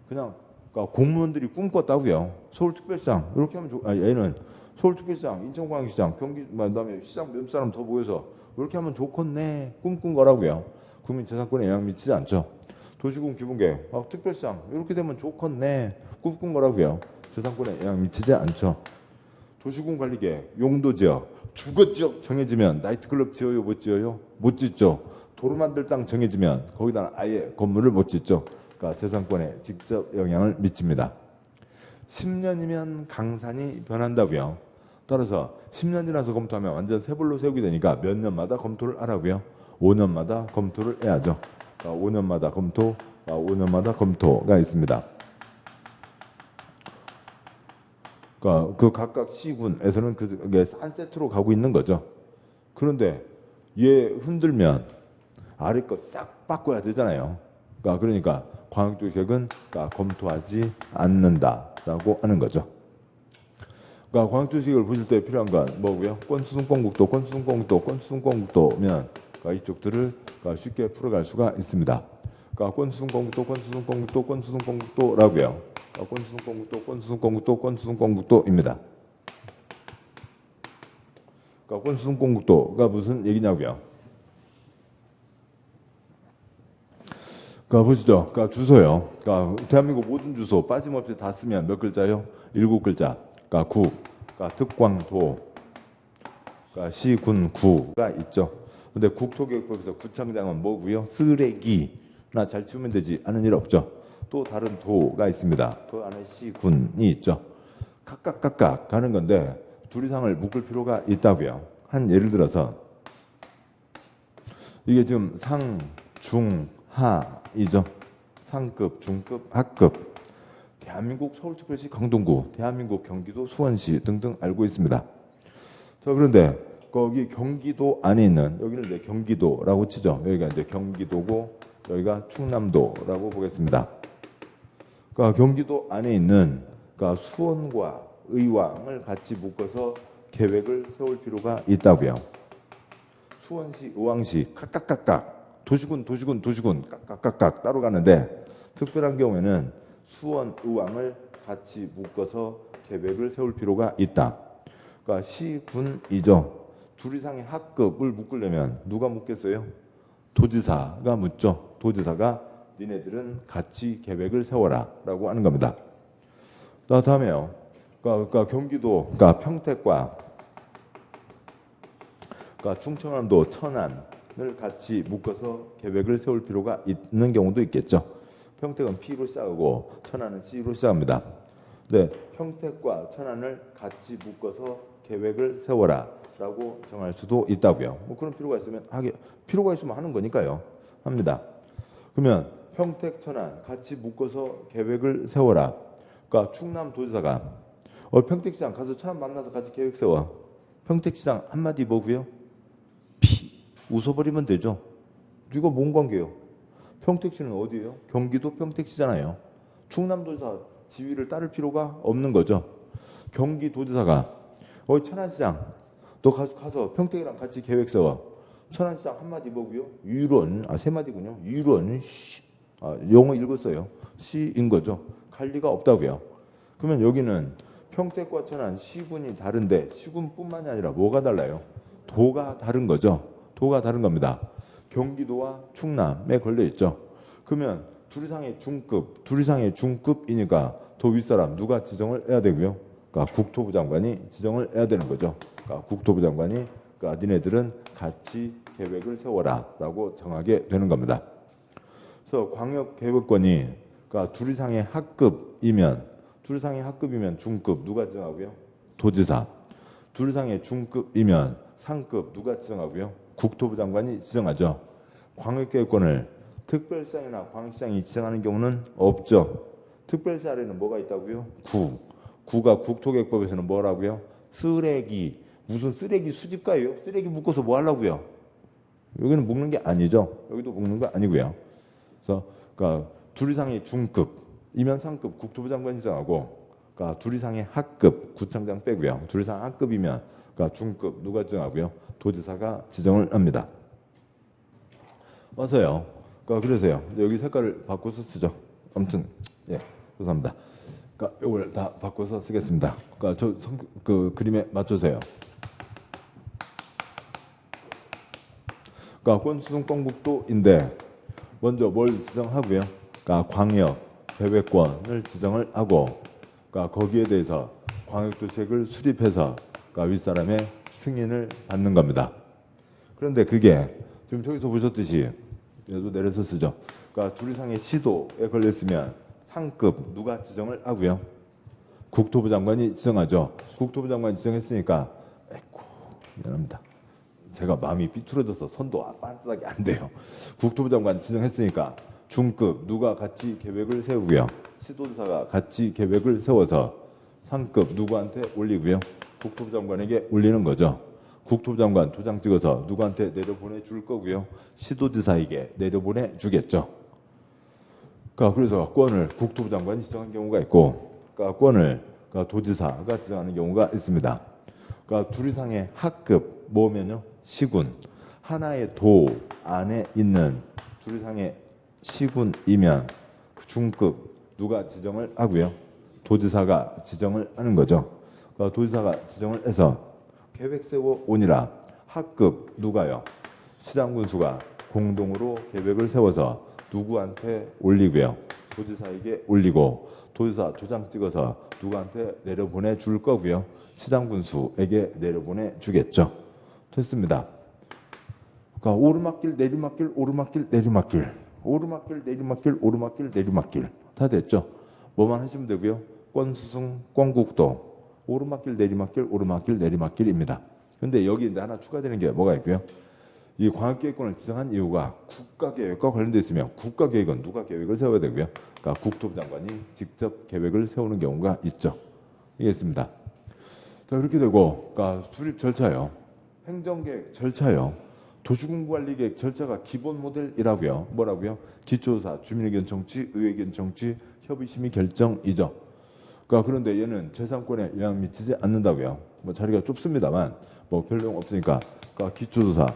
그냥 그러니까 공무원들이 꿈꿨다고요. 서울특별시장 이렇게 하면 얘는 서울특별시장, 인천광역시장, 경기 그다음에 시장 몇 사람 더 모여서 이렇게 하면 좋겠네 꿈꾼 거라고요. 국민 재산권에 영향 미치지 않죠. 도시군 기본계획, 특별시장 이렇게 되면 좋겠네 꿈꾼 거라고요. 재산권에 영향 미치지 않죠. 도시군 관리계획, 용도지역, 주거지역 정해지면 나이트클럽 지어요? 못 지어요? 못 짓죠. 도로 만들 땅 정해지면 거기다 아예 건물을 못 짓죠. 그러니까 재산권에 직접 영향을 미칩니다. 10년이면 강산이 변한다고요. 따라서 10년 지나서 검토하면 완전 세불로 세우게 되니까 몇 년마다 검토를 하라고요. 5년마다 검토를 해야죠. 그러니까 5년마다 검토, 5년마다 검토가 있습니다. 그러니까 그 각각 시군에서는 그게 한 세트로 가고 있는 거죠. 그런데 얘 흔들면 아래 거 싹 바꿔야 되잖아요. 그러니까 광역도시계획은 그러니까 검토하지 않는다라고 하는 거죠. 그러니까 광역도시계획을 보실 때 필요한 건 뭐고요? 권수순권국도, 권수순권국도, 권수순권국도면 그러니까 이쪽들을 그러니까 쉽게 풀어갈 수가 있습니다. 그러니까 권수순권국도, 권수순권국도, 권수순권국도라고요. 권수순권국도, 권수순권국도, 권수순권국도입니다. 그러니까 권수순권국도가 무슨 얘기냐고요? 그러니까 보시죠. 그러니까 주소요. 그러니까 대한민국 모든 주소 빠짐없이 다 쓰면 몇 글자요? 7글자. 그러니까 국, 그러니까 특광도, 그러니까 시군 구가 있죠. 근데 국토계획법에서 구청장은 뭐고요? 쓰레기나 잘 치우면 되지 하는 일 없죠. 또 다른 도가 있습니다. 그 안에 시군이 있죠. 각각 가는 건데 둘 이상을 묶을 필요가 있다고요. 한 예를 들어서 이게 지금 상, 중, 하이죠. 상급, 중급, 하급. 대한민국 서울특별시 강동구, 대한민국 경기도 수원시 등등 알고 있습니다. 자, 그런데 거기 경기도 안에 있는, 여기는 이제 경기도라고 치죠. 여기가 이제 경기도고 여기가 충남도라고 보겠습니다. 그러니까 경기도 안에 있는, 그러니까 수원과 의왕을 같이 묶어서 계획을 세울 필요가 있다고요. 수원시, 의왕시 각각각각 도시군 각각각각 따로 가는데 특별한 경우에는 수원, 의왕을 같이 묶어서 계획을 세울 필요가 있다. 그러니까 시, 군, 이죠. 둘 이상의 학급을 묶으려면 누가 묶겠어요? 도지사가 묻죠. 도지사가 니네들은 같이 계획을 세워라 라고 하는 겁니다. 다음에요. 그러니까 경기도, 그러니까 평택과 그러니까 충청남도, 천안을 같이 묶어서 계획을 세울 필요가 있는 경우도 있겠죠. 평택은 P로 시작하고 천안은 C로 시작합니다. 네, 평택과 천안을 같이 묶어서 계획을 세워라 라고 정할 수도 있다고요. 뭐 그런 필요가 있으면 필요가 있으면 하는 거니까요. 합니다. 그러면 평택, 천안 같이 묶어서 계획을 세워라. 그러니까 충남도지사가 평택시장 가서 천안 만나서 같이 계획 세워. 평택시장 한마디 뭐고요? 웃어버리면 되죠. 이거 뭔 관계예요? 평택시는 어디예요? 경기도 평택시잖아요. 충남도지사 지위를 따를 필요가 없는 거죠. 경기도지사가 천안시장 너 가서 평택이랑 같이 계획 세워. 천안시장 한마디 뭐고요? 유론, 세 마디군요. 유론, 영어 읽었어요. 시인 거죠. 갈 리가 없다고요. 그러면 여기는 평택과 천안 시군이 다른데 시군뿐만이 아니라 뭐가 달라요? 도가 다른 거죠. 도가 다른 겁니다. 경기도와 충남에 걸려 있죠. 그러면 둘 이상의 중급이니까 도 윗사람 누가 지정을 해야 되고요. 그러니까 국토부 장관이 지정을 해야 되는 거죠. 그러니까 국토부 장관이 그러니까 니네들은 같이 계획을 세워라라고 정하게 되는 겁니다. 그래서 광역계획권이 그러니까 둘 이상의 학급이면 중급 누가 지정하고요? 도지사. 둘 이상의 중급이면 상급 누가 지정하고요? 국토부 장관이 지정하죠. 광역계획권을 특별시장이나 광역시장이 지정하는 경우는 없죠. 특별시 아래는 뭐가 있다고요? 구가 국토계획법에서는 뭐라고요? 쓰레기. 무슨 쓰레기 수집가예요? 쓰레기 묶어서 뭐 하려고요? 여기는 묶는 게 아니죠. 여기도 묶는 거 아니고요. 그래서 그러니까 둘 이상의 중급이면 상급 국토부 장관이 지정하고, 그러니까 둘 이상의 학급 구청장 빼고요. 둘 이상 학급이면 그러니까 중급 누가 지정하고요? 도지사가 지정을 합니다. 와서요. 그러니까 그래서요. 여기 색깔을 바꿔서 쓰죠. 아무튼 예, 죄송합니다. 그러니까 이걸 다 바꿔서 쓰겠습니다. 그러니까 그 그림에 맞춰서요. 그러니까 권수성권국도인데 먼저 뭘 지정하고요? 그러니까 광역 계획권을 지정을 하고, 그러니까 거기에 대해서 광역도시계획을 수립해서 그러니까 윗사람의 승인을 받는 겁니다. 그런데 그게 지금 저기서 보셨듯이 얘도 내려서 쓰죠. 그러니까 둘 이상의 시도에 걸렸으면 상급 누가 지정을 하고요? 국토부 장관이 지정하죠. 국토부 장관이 지정했으니까 미안합니다. 제가 마음이 삐뚤어져서 선도 반듯하게 안 돼요. 국토부 장관 지정했으니까 중급 누가 같이 계획을 세우고요. 시도지사가 같이 계획을 세워서 상급 누구한테 올리고요. 국토부 장관에게 올리는 거죠. 국토부 장관 도장 찍어서 누구한테 내려보내줄 거고요. 시도지사에게 내려보내주겠죠. 그러니까 그래서 권을 국토부 장관이 지정한 경우가 있고, 그러니까 권을 그러니까 도지사가 지정하는 경우가 있습니다. 그러니까 둘 이상의 학급 뭐면요? 시군. 하나의 도 안에 있는 둘 이상의 시군이면 중급 누가 지정을 하고요? 도지사가 지정을 하는 거죠. 그러니까 도지사가 지정을 해서 계획 세워 오니라. 학급 누가요? 시장군수가 공동으로 계획을 세워서 누구한테 올리고요? 도지사에게 올리고, 도지사 도장 찍어서 누구한테 내려보내 줄 거고요. 시장군수에게 내려보내 주겠죠. 됐습니다. 그러니까 오르막길 내리막길 오르막길 내리막길 오르막길 내리막길 오르막길 내리막길 다 됐죠. 뭐만 하시면 되고요. 권수승 권국도 오르막길 내리막길 오르막길 내리막길입니다. 근데 여기 이제 하나 추가되는 게 뭐가 있고요. 이 광역계획권을 지정한 이유가 국가계획과 관련돼 있으면 국가계획은 누가 계획을 세워야 되고요. 그러니까 국토부 장관이 직접 계획을 세우는 경우가 있죠. 이해했습니다. 자, 그렇게 되고, 그러니까 수립 절차요. 행정계획 절차요. 도시공부관리계획 절차가 기본 모델이라고요. 뭐라고요? 기초조사, 주민의견 청취, 의회견 청취, 협의심의 결정이죠. 그러니까 그런데 얘는 재산권에 영향 미치지 않는다고요. 뭐 자리가 좁습니다만 뭐 별 내용 없으니까. 그러니까 기초조사,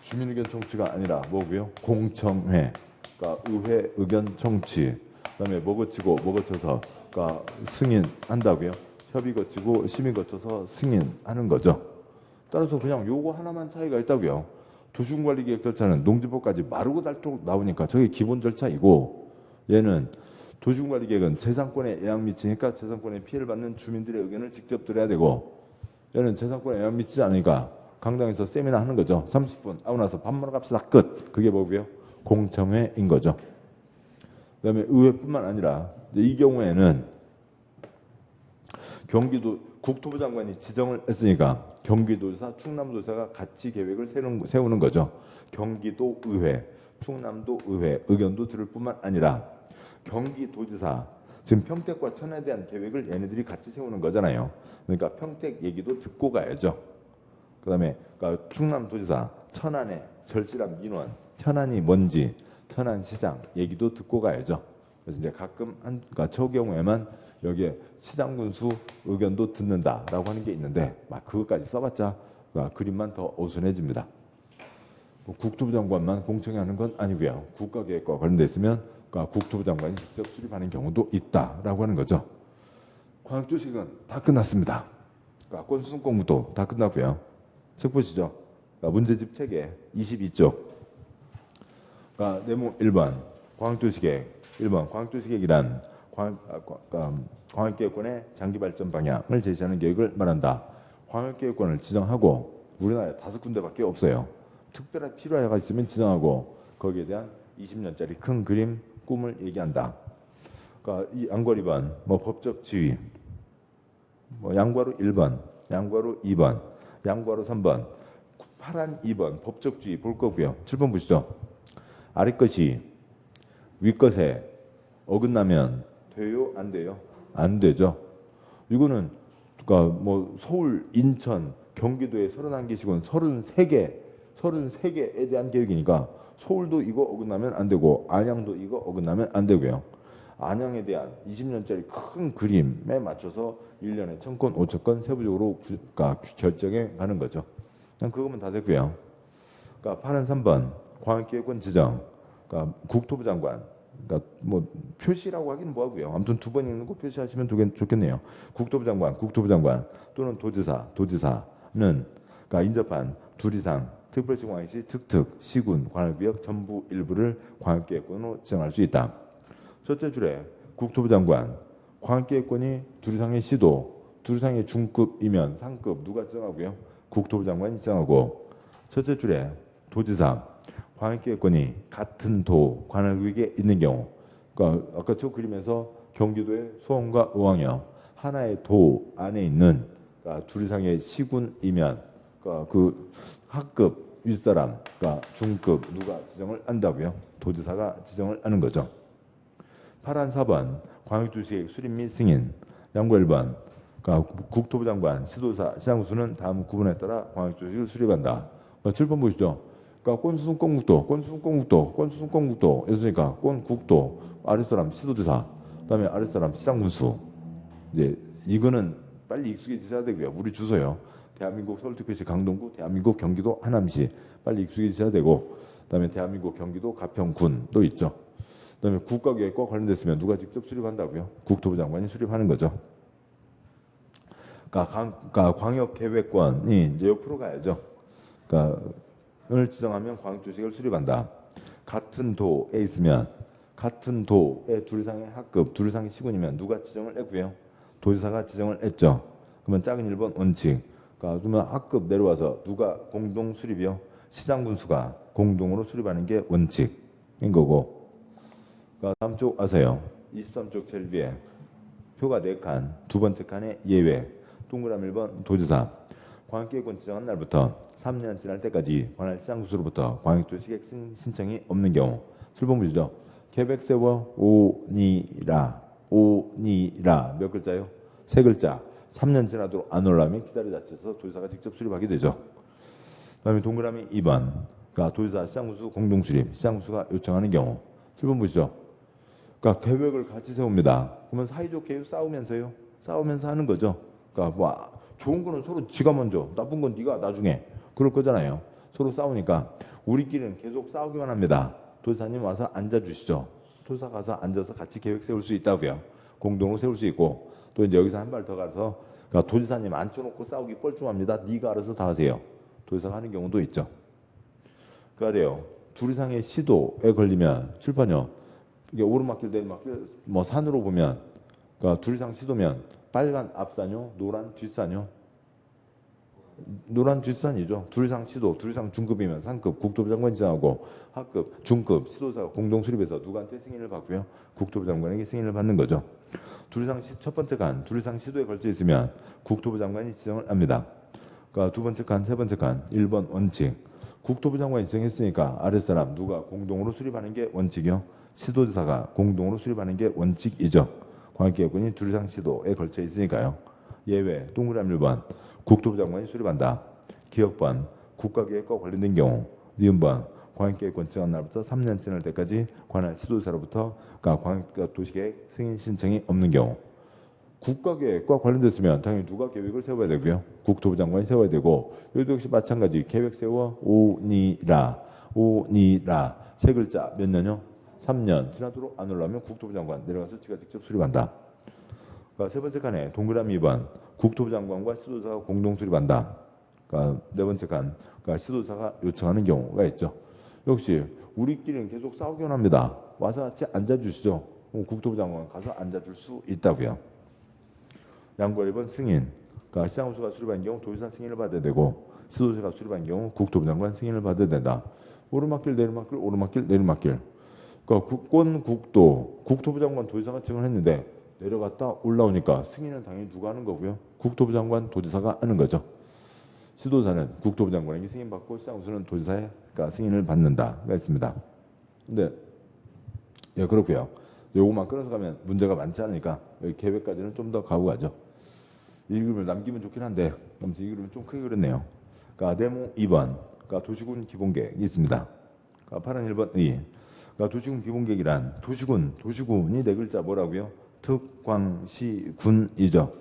주민의견 청취가 아니라 뭐고요? 공청회, 그러니까 의회 의견 청취. 그다음에 뭐 거치고 뭐 거쳐서 그러니까 승인한다고요. 협의 거치고 심의 거쳐서 승인하는 거죠. 따라서 그냥 요거 하나만 차이가 있다고요. 도시공관리계획 절차는 농지법까지 마르고 닳도록 나오니까 저게 기본 절차이고, 얘는 도시공관리계획은 재산권에 영향 미치니까 재산권에 피해를 받는 주민들의 의견을 직접 들어야 되고, 얘는 재산권에 영향 미치지 않으니까 강당에서 세미나 하는 거죠. 30분 하고 나서 밥 먹으러 갑시다 끝. 그게 뭐고요? 공청회인 거죠. 그다음에 의회뿐만 아니라 이 경우에는 경기도 국토부 장관이 지정을 했으니까 경기도지사, 충남도지사가 같이 계획을 세우는 거죠. 경기도 의회, 충남도 의회 의견도 들을 뿐만 아니라 경기도지사, 지금 평택과 천안에 대한 계획을 얘네들이 같이 세우는 거잖아요. 그러니까 평택 얘기도 듣고 가야죠. 그다음에 그러니까 충남도지사, 천안의 절실한 민원, 천안이 뭔지, 천안시장 얘기도 듣고 가야죠. 그래서 이제 가끔 그러니까 저 경우에만 여기에 시장군수 의견도 듣는다라고 하는 게 있는데 막 그것까지 써봤자 그러니까 그림만 더 어순해집니다. 뭐 국토부 장관만 공청회하는 건 아니고요. 국가계획과 관련돼 있으면 그러니까 국토부 장관이 직접 수립하는 경우도 있다라고 하는 거죠. 광역도시계획은 다 끝났습니다. 그러니까 건수승 공부도 다 끝났고요. 책 보시죠. 그러니까 문제집 책에 22쪽. 그러니까 내용 1번 광역도시계획. 1번 광역도시계획이란 광역계획권의 장기발전 방향을 제시하는 계획을 말한다. 광역계획권을 지정하고 우리나라에 5군데밖에 없어요. 특별한 필요가 있으면 지정하고 거기에 대한 20년짜리 큰 그림, 꿈을 얘기한다. 그러니까 이 양괄 2번, 뭐 법적 지위, 뭐 양괄호 1번, 양괄호 2번, 양괄호 3번, 파란 2번 법적 지위 볼 거고요. 7번 보시죠. 아래 것이 위 것에 어긋나면 돼요? 안 돼요? 안 되죠. 이거는 그러니까 뭐 서울, 인천, 경기도에 31개시군 33개에 대한 계획이니까 서울도 이거 어긋나면 안 되고 안양도 이거 어긋나면 안 되고요. 안양에 대한 20년짜리 큰 그림에 맞춰서 1년에 1,000건, 5,000건 세부적으로 그러니까 결정해 가는 거죠. 그냥 그거면 다 되고요. 그러니까 파란 3번 광역계획권 지정, 그러니까 국토부 장관. 그러니까 뭐 표시라고 하긴 뭐하고요. 아무튼 2번 읽는 거 표시하시면 좋겠네요. 국토부 장관 또는 도지사는 그러니까 인접한 둘 이상 특별시광역시 특특 시군 관할구역 전부 일부를 광역계획권으로 지정할 수 있다. 첫째 줄에 국토부 장관 광역계획권이 둘 이상의 시도, 둘 이상의 중급이면 상급 누가 지정하고요? 국토부 장관이 지정하고. 첫째 줄에 도지사 광역계획권이 같은 도 관할구역에 있는 경우, 그러니까 아까 저 그림에서 경기도의 수원과 의왕이요 하나의 도 안에 있는 그러니까 둘 이상의 시군이면 그러니까 그 하급 윗사람, 그러니까 중급 누가 지정을 한다고요? 도지사가 지정을 하는 거죠. 파란 4번 광역도시계획 수립 및 승인, 양구 1번 그러니까 국토부 장관, 시도사, 시장군수는 다음 구분에 따라 광역도시계획을 수립한다. 그러니까 7번 보시죠. 그러니까 꼰수순공국도 했으니까 꼰국도 아랫사람 시도지사, 그다음에 아랫사람 시장군수. 이제 이거는 빨리 익숙해지셔야 되고요. 우리 주소요. 대한민국 서울특별시 강동구, 대한민국 경기도 하남시 빨리 익숙해지셔야 되고, 그다음에 대한민국 경기도 가평군도 있죠. 그다음에 국가계획과 관련됐으면 누가 직접 수립한다고요? 국토부 장관이 수립하는 거죠. 그러니까 광역계획권이 이제 옆으로 가야죠. 그러니까 을 지정하면 광역도시계획을 수립한다. 같은 도에 있으면 같은 도의 둘 이상의 학급, 둘 이상의 시군이면 누가 지정을 했고요? 도지사가 지정을 했죠. 그러면 작은 1번 원칙. 그러니까 그러면 학급 내려와서 누가 공동 수립이요? 시장군수가 공동으로 수립하는 게 원칙인 거고. 그러니까 다음 쪽 아세요. 23쪽 제일 위에 표가 4칸, 두 번째 칸에 예외. 동그라미 1번 도지사. 광역계획권 지정한 날부터 3년 지날 때까지 관할 시장수로부터 광역도시계획 신청이 없는 경우 7번 보시죠. 계획 세워 오니라 몇 글자요? 3글자. 3년 지나도록 안 올라오면 기다려 자체에서 도지사가 직접 수립하게 되죠. 그다음에 동그라미 2번. 그러니까 도지사 시장군수 공동수립 시장군수가 요청하는 경우 7번 보시죠. 그러니까 계획을 같이 세웁니다. 그러면 사이좋게 계획 싸우면서 하는 거죠. 그러니까 뭐 좋은 거는 서로 지가 먼저, 나쁜 건 네가 나중에 그럴 거잖아요. 서로 싸우니까 우리끼리는 계속 싸우기만 합니다. 도지사님 와서 앉아주시죠. 도지사 가서 앉아서 같이 계획 세울 수 있다고요. 공동으로 세울 수 있고 또 이제 여기서 한 발 더 가서 그러니까 도지사님 앉혀놓고 싸우기 뻘쭘합니다. 네가 알아서 다 하세요. 도지사가 하는 경우도 있죠. 그래요. 둘 이상의 시도에 걸리면 칠판요. 이게 오르막길 내리막길 뭐 산으로 보면 그러니까 둘 이상 시도면 빨간 앞산요, 노란 뒷산요. 노란 뒷산이죠. 둘 이상 시도, 둘 이상 중급이면 상급, 국토부 장관이 지정하고 하급, 중급, 시도자가 공동 수립해서 누구한테 승인을 받고요. 국토부 장관에게 승인을 받는 거죠. 둘 이상 첫 번째 간, 둘 이상 시도에 걸쳐 있으면 국토부 장관이 지정을 합니다. 그러니까 두 번째 간, 세 번째 간, 1번 원칙. 국토부 장관이 지정했으니까 아랫사람 누가 공동으로 수립하는 게 원칙이요. 시도지사가 공동으로 수립하는 게 원칙이죠. 광역계획권이 둘 이상 시도에 걸쳐 있으니까요. 예외, 동그라미 1번. 국토부 장관이 수립한다. 기억번, 국가계획과 관련된 경우. 니은번, 광역계획권 지정 날부터 3년 지날 때까지 관할 시도지사로부터 그러니까 광역도시계획 승인 신청이 없는 경우. 국가계획과 관련됐으면 당연히 누가 계획을 세워야 되고요. 국토부 장관이 세워야 되고 여기도 역시 마찬가지 계획 세워 오니라 3글자 몇 년요? 3년 지나도록 안 올라오면 국토부 장관 내려가서 지가 직접 수립한다. 그러니까 세 번째 칸에 동그라미 2번 국토부 장관과 시도지사가 공동 수립한다. 그러니까 네 번째 칸 그러니까 시도지사가 요청하는 경우가 있죠. 역시 우리끼리는 계속 싸우기만 합니다. 와서 같이 앉아주시죠. 국토부 장관 가서 앉아줄 수 있다고요. 양보 1번 승인. 그러니까 시장군수가 수립한 경우 도지사 승인을 받아야 되고 시도지사가 수립한 경우 국토부 장관 승인을 받아야 된다. 오르막길 내리막길 오르막길 내리막길. 그러니까 국권 국도 국토부 장관 도지사가 지정을 했는데 내려갔다 올라오니까 승인은 당연히 누가 하는 거고요. 국토부 장관 도지사가 하는 거죠. 시도사는 국토부 장관에게 승인받고 시장군수는 도지사의 그러니까 승인을 받는다가 있습니다. 근데 예 그렇고요. 요것만 끊어서 가면 문제가 많지 않으니까 여기 계획까지는 좀 더 가고 가죠. 이 그림을 남기면 좋긴 한데 아무튼 이 그림은 좀 크게 그렸네요. 그러니까 네모 2번 그러니까 도시군 기본계획이 있습니다. 그러니까 파란 1번 의 그러니까 도시군 기본계획이란 도시군이 네 글자 뭐라고요? 특광시군이죠.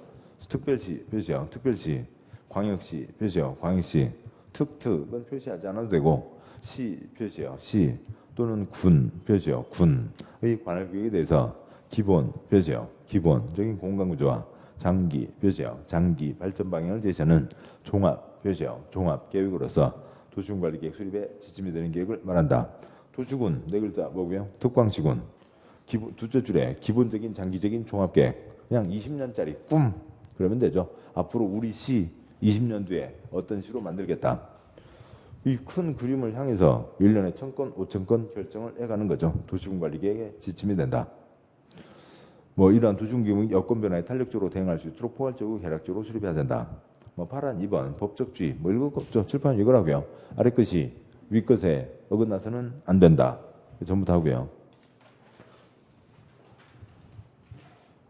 특별시 표시요. 특별시 광역시 표시요. 광역시 특특은 표시하지 않아도 되고 시 표시요. 시 또는 군 표시요. 군의 관할구역에 대해서 기본 표시요. 기본적인 공간구조와 장기 표시요. 장기 발전 방향을 제시하는 종합 표시요. 종합 계획으로서 도시군관리계획 수립에 지침이 되는 계획을 말한다. 도시군 네 글자 뭐고요? 특광시군. 둘째 줄에 기본적인 장기적인 종합계획 그냥 20년짜리 꿈 그러면 되죠. 앞으로 우리 시 20년 뒤에 어떤 시로 만들겠다. 이 큰 그림을 향해서 1년에 1000건, 5000건 결정을 해가는 거죠. 도시군관리계획의 지침이 된다. 뭐 이러한 도시군계획 여건 변화에 탄력적으로 대응할 수 있도록 포괄적이고 계략적으로 수립해야 된다. 뭐 파란 2번 법적주의 뭐 이거 없죠. 칠판 이거라고요. 아래 것이 위 것에 어긋나서는 안 된다. 전부 다 하고요.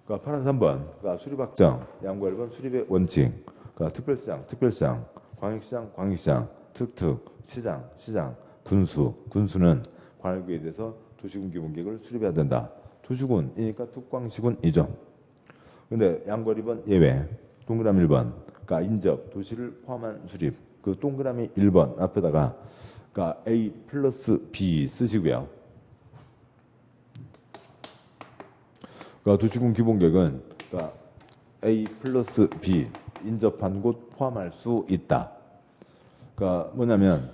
그러니까 파란 3번 그러니까 수립확정 양구 1번 수립의 원칙 그러니까 특별시장 광역시장 특특 시장 군수는 관할구에 대해서 도시군 기본계획을 수립해야 된다. 도시군이니까 특광시군이죠. 근데 양구 2번 예외 동그라미 1번 그러니까 인접 도시를 포함한 수립 그 동그라미 1번 앞에다가 그러니까 A 플러스 B 쓰시고요. 그러니까 도시군 기본계획은 그러니까 A 플러스 B 인접한 곳 포함할 수 있다. 그러니까 뭐냐면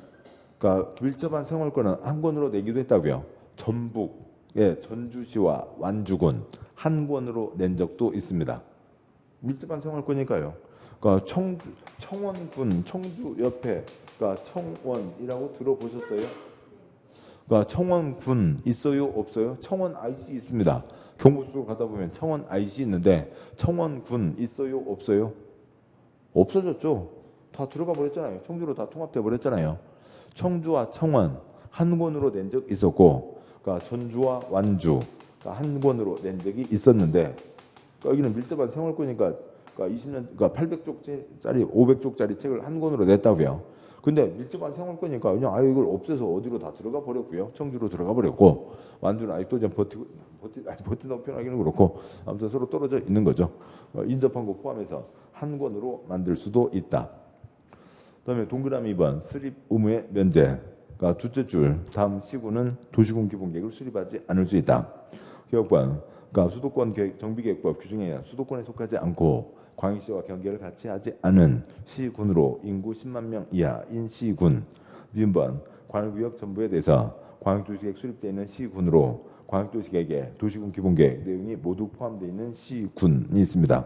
그러니까 밀접한 생활권은 한 권으로 내기도 했다고요. 전북의 전주시와 완주군 한 권으로 낸 적도 있습니다. 밀접한 생활권이니까요. 그러니까 청원군 청주 옆에 그러니까 청원이라고 들어보셨어요? 그러니까 청원군 있어요? 없어요? 청원 IC 있습니다. 경부고속도로 가다 보면 청원 IC 있는데 청원군 있어요? 없어요? 없어졌죠. 다 들어가 버렸잖아요. 청주로 다 통합돼 버렸잖아요. 청주와 청원 한 권으로 낸 적 있었고, 그러니까 전주와 완주 한 권으로 낸 적이 있었는데, 그러니까 여기는 밀접한 생활권이니까 그러니까 20년, 그러니까 800쪽짜리, 500쪽짜리 책을 한 권으로 냈다고요. 근데 밀접한 생활권이니까 그냥 이걸 없애서 어디로 다 들어가 버렸고요. 청주로 들어가 버렸고, 완주는 아직도 좀 버틴다고 표현하기는 그렇고, 아무튼 서로 떨어져 있는 거죠. 인접한 거 포함해서 한 권으로 만들 수도 있다. 그다음에 동그라미 2번 수립 의무의 면제. 그러니까 둘째 줄 다음 시군은 도시군 기본계획을 수립하지 않을 수 있다. 개혁관, 그러니까 수도권 정비계획법 규정에 의한 수도권에 속하지 않고 광역시와 경계를 같이 하지 않은 시군으로 인구 10만 명 이하인 시군. 니은번 광역구역 전부에 대해서 광역도시계획 수립되어 있는 시군으로 광역도시계획에 도시군 기본계획 내용이 모두 포함되어 있는 시군이 있습니다.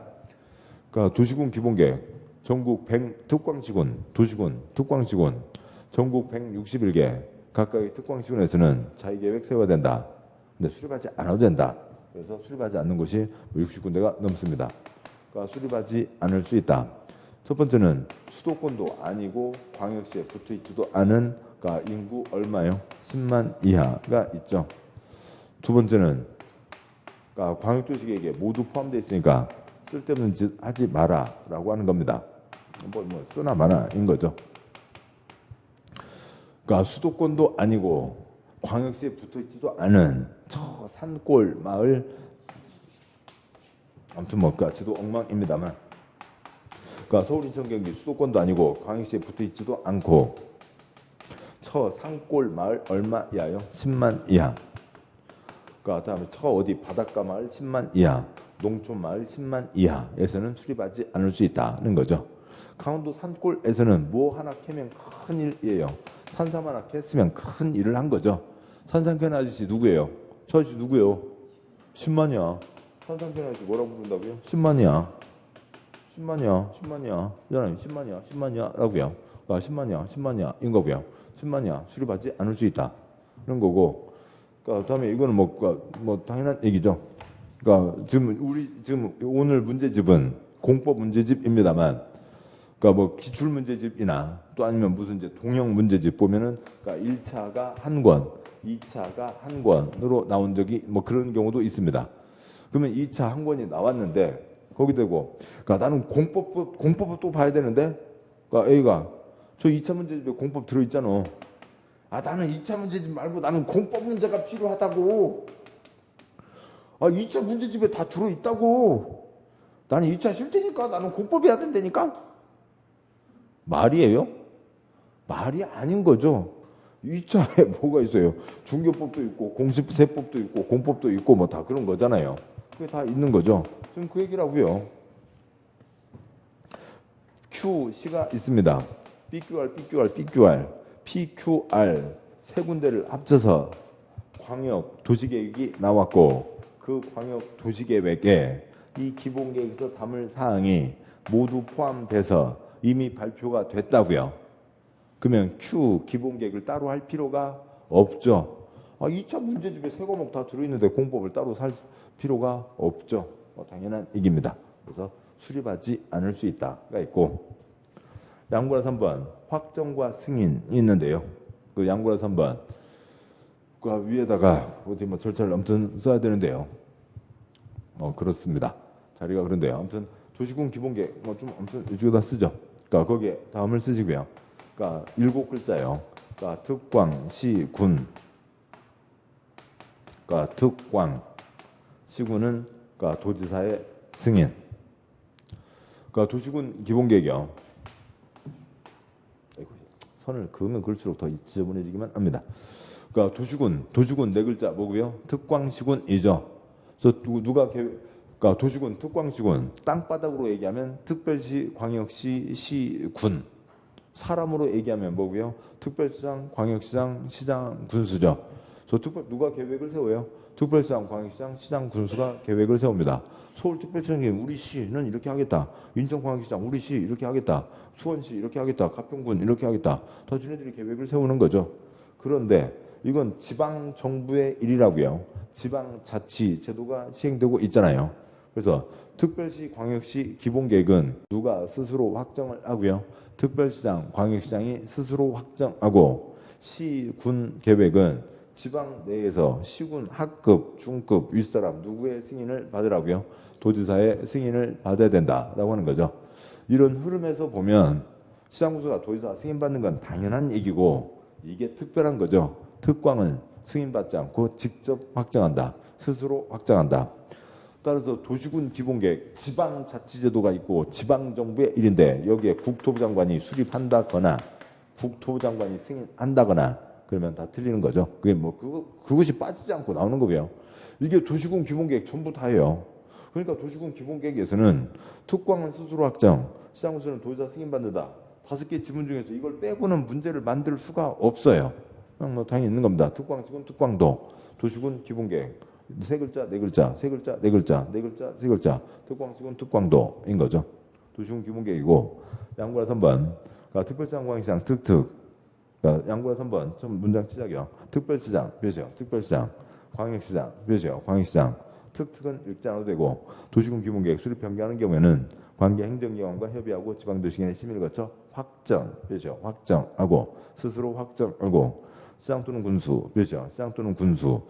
그러니까 도시군 기본계획 전국 100 특광시군, 도시군, 특광시군 전국 161개 각각의 특광시군에서는 자위계획 세워야 된다. 근데 수립하지 않아도 된다. 그래서 수립하지 않는 곳이 60군데가 넘습니다. 그러니까 수립하지 않을 수 있다. 첫 번째는 수도권도 아니고 광역시에 붙어있지도 않은, 그러니까 인구 얼마요? 10만 이하가 있죠. 두 번째는 그러니까 광역도시계획에 모두 포함되어 있으니까 쓸데없는 짓 하지 마라라고 하는 겁니다. 뭐 쓰나 마나인 거죠. 그러니까 수도권도 아니고 광역시에 붙어있지도 않은 저 산골 마을, 아무튼 그러니까 지도 엉망입니다만, 그러니까 서울, 인천, 경기 수도권도 아니고 광역시에 붙어있지도 않고 저 산골 마을 얼마 이하요? 10만 이하. 그러니까 다음에 저 어디 바닷가 마을 10만 이하, 농촌 마을 10만 이하에서는 수립하지 않을 수 있다는 거죠. 강원도 산골에서는 뭐 하나 캐면 큰 일이에요. 산삼 하나 캤으면 큰 일을 한 거죠. 산삼 캐는 아저씨 누구예요? 저 아저씨 누구예요? 10만이야. 산삼 캐는 아저씨 뭐라고 부른다고요? 10만이야. 10만이야. 10만이야. 10만이야. 10만이야. 라고요. 10만이야. 10만이야. 인 거고요. 10만이야. 수립하지 않을 수 있다. 는 거고. 그러니까 다음에 이거는 뭐 당연한 얘기죠. 그러니까 지금 오늘 문제집은 공법 문제집입니다만, 그러니까 뭐 기출 문제집이나 또 아니면 무슨 이제 동형 문제집 보면은 그러니까 1차가 한 권, 2차가 한 권으로 나온 적이 뭐 그런 경우도 있습니다. 그러면 2차 한 권이 나왔는데 거기 대고 그러니까 나는 공법을 또 봐야 되는데, 그러니까 A가 저 2차 문제집에 공법 들어 있잖아. 나는 2차 문제집 말고 나는 공법 문제가 필요하다고. 2차 문제집에 다 들어 있다고. 나는 2차 쉴 테니까 나는 공법 해야 된다니까. 말이에요? 말이 아닌 거죠. 2차에 뭐가 있어요? 중교법도 있고 공시세법도 있고 공법도 있고 뭐 다 그런 거잖아요. 그게 다 있는 거죠. 지금 그 얘기라고요. QC가 있습니다. BQR, BQR, BQR, PQR 세 군데를 합쳐서 광역 도시계획이 나왔고, 그 광역 도시계획에 이 기본계획에서 담을 사항이 모두 포함돼서 이미 발표가 됐다고요. 그러면 Q 기본계획을 따로 할 필요가 없죠. 2차 문제집에 세 과목 다 들어있는데 공법을 따로 살 필요가 없죠. 당연한 얘기입니다. 그래서 수립하지 않을 수 있다가 있고, 양구라 3번 확정과 승인이 있는데요. 그 양구라 3번 그 위에다가 어디 뭐 절차를 아무튼 써야 되는데요. 그렇습니다. 자리가 그런데요. 아무튼 도시군 기본계획 좀 아무튼 이쪽에다 쓰죠. 그러니까 거기에 다음을 쓰시고요. 그러니까 7글자예요. 그러니까 특광, 시, 군. 그러니까 특광, 시군은 그러니까 도지사의 승인. 그러니까 도시군 기본계획이요. 선을 그으면 그럴수록 더 지저분해지기만 합니다. 그러니까 도시군 네 글자 뭐고요? 특광시군이죠. 그래서 누가 그러니까 도시군, 특광시군, 땅바닥으로 얘기하면 특별시, 광역시, 시군. 사람으로 얘기하면 뭐고요? 특별시장, 광역시장, 시장, 군수죠. 누가 계획을 세워요? 특별시장, 광역시장, 시장, 군수가 계획을 세웁니다. 서울특별시장이 우리 시는 이렇게 하겠다. 인천광역시장 우리 시 이렇게 하겠다. 수원시 이렇게 하겠다. 가평군 이렇게 하겠다. 다 지네들이 계획을 세우는 거죠. 그런데 이건 지방정부의 일이라고요. 지방자치 제도가 시행되고 있잖아요. 그래서 특별시, 광역시 기본계획은 누가 스스로 확정을 하고요. 특별시장, 광역시장이 스스로 확정하고 시, 군 계획은 지방 내에서 시군 하급, 중급, 윗사람 누구의 승인을 받으라고요. 도지사의 승인을 받아야 된다라고 하는 거죠. 이런 흐름에서 보면 시장구수가 도지사 승인받는 건 당연한 얘기고 이게 특별한 거죠. 특광은 승인받지 않고 직접 확정한다. 스스로 확정한다. 따라서 도시군 기본계획, 지방자치제도가 있고 지방정부의 일인데 여기에 국토부 장관이 수립한다거나 국토부 장관이 승인한다거나 그러면 다 틀리는 거죠. 그게 뭐 그것이 빠지지 않고 나오는 거고요. 이게 도시군 기본계획 전부 다예요. 그러니까 도시군 기본계획에서는 특광은 스스로 확정, 시장구수는 도지사 승인받는다. 5개 지문 중에서 이걸 빼고는 문제를 만들 수가 없어요. 그냥 뭐 당연히 있는 겁니다. 특광, 시군, 특광도 도시군 기본계획. 세 글자, 네 글자, 세 글자, 네 글자, 네 글자, 세 글자. 특광, 시군, 특광도인 거죠. 도시군 기본계획이고 양구라 3번. 그러니까 특별시장, 광역시장, 특특. 그러니까 양구라 3번. 좀 문장 시작이요. 특별시장, 표시요. 특별시장. 광역시장, 표시요. 광역시장. 특특은 읽지 않아도 되고 도시군 기본계획 수립 변경하는 경우에는 관계 행정기관과 협의하고 지방도시계획 심의를 거쳐 확정, 표시요. 확정하고 스스로 확정하고 시장 또는 군수, 표시요. 시장 또는 군수.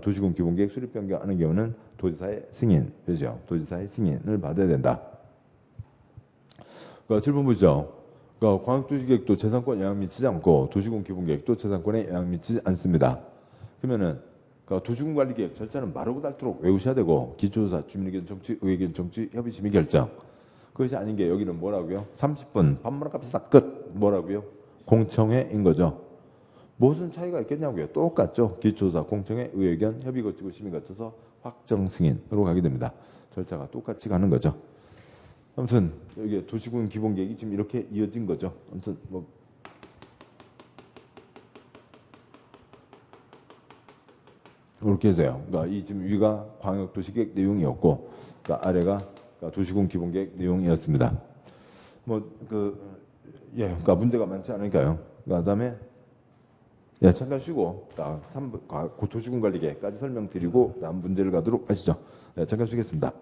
도시군 기본계획 수립 변경하는 경우는 도지사의 승인, 표시요. 도지사의 승인을 받아야 된다. 그러니까 7번 보시죠. 그러니까 광역도시계획도 재산권 영향 미치지 않고 도시군 기본계획도 재산권에 영향 미치지 않습니다. 그러면은 그러니까 도시군 관리계획 절차는 마르고 닳도록 외우셔야 되고 기초조사, 주민의견 정치, 의회견 정치, 협의심의 결정. 그것이 아닌 게 여기는 뭐라고요? 30분 밥만 값이 다 끝. 뭐라고요? 공청회인 거죠. 무슨 차이가 있겠냐고요. 똑같죠. 기초조사, 공청회, 의회견, 협의 거치고 심의 거쳐서 확정 승인으로 가게 됩니다. 절차가 똑같이 가는 거죠. 아무튼 여기 도시군 기본계획이 지금 이렇게 이어진 거죠. 아무튼 뭐 이렇게 해서요. 그러니까 이 지금 위가 광역도시계획 내용이었고, 그러니까 아래가 도시군 기본계획 내용이었습니다. 그러니까 문제가 많지 않으니까요. 그다음에 잠깐 쉬고 딱 도시군 관리계획까지 설명드리고 다음 문제를 가도록 하시죠. 잠깐 쉬겠습니다.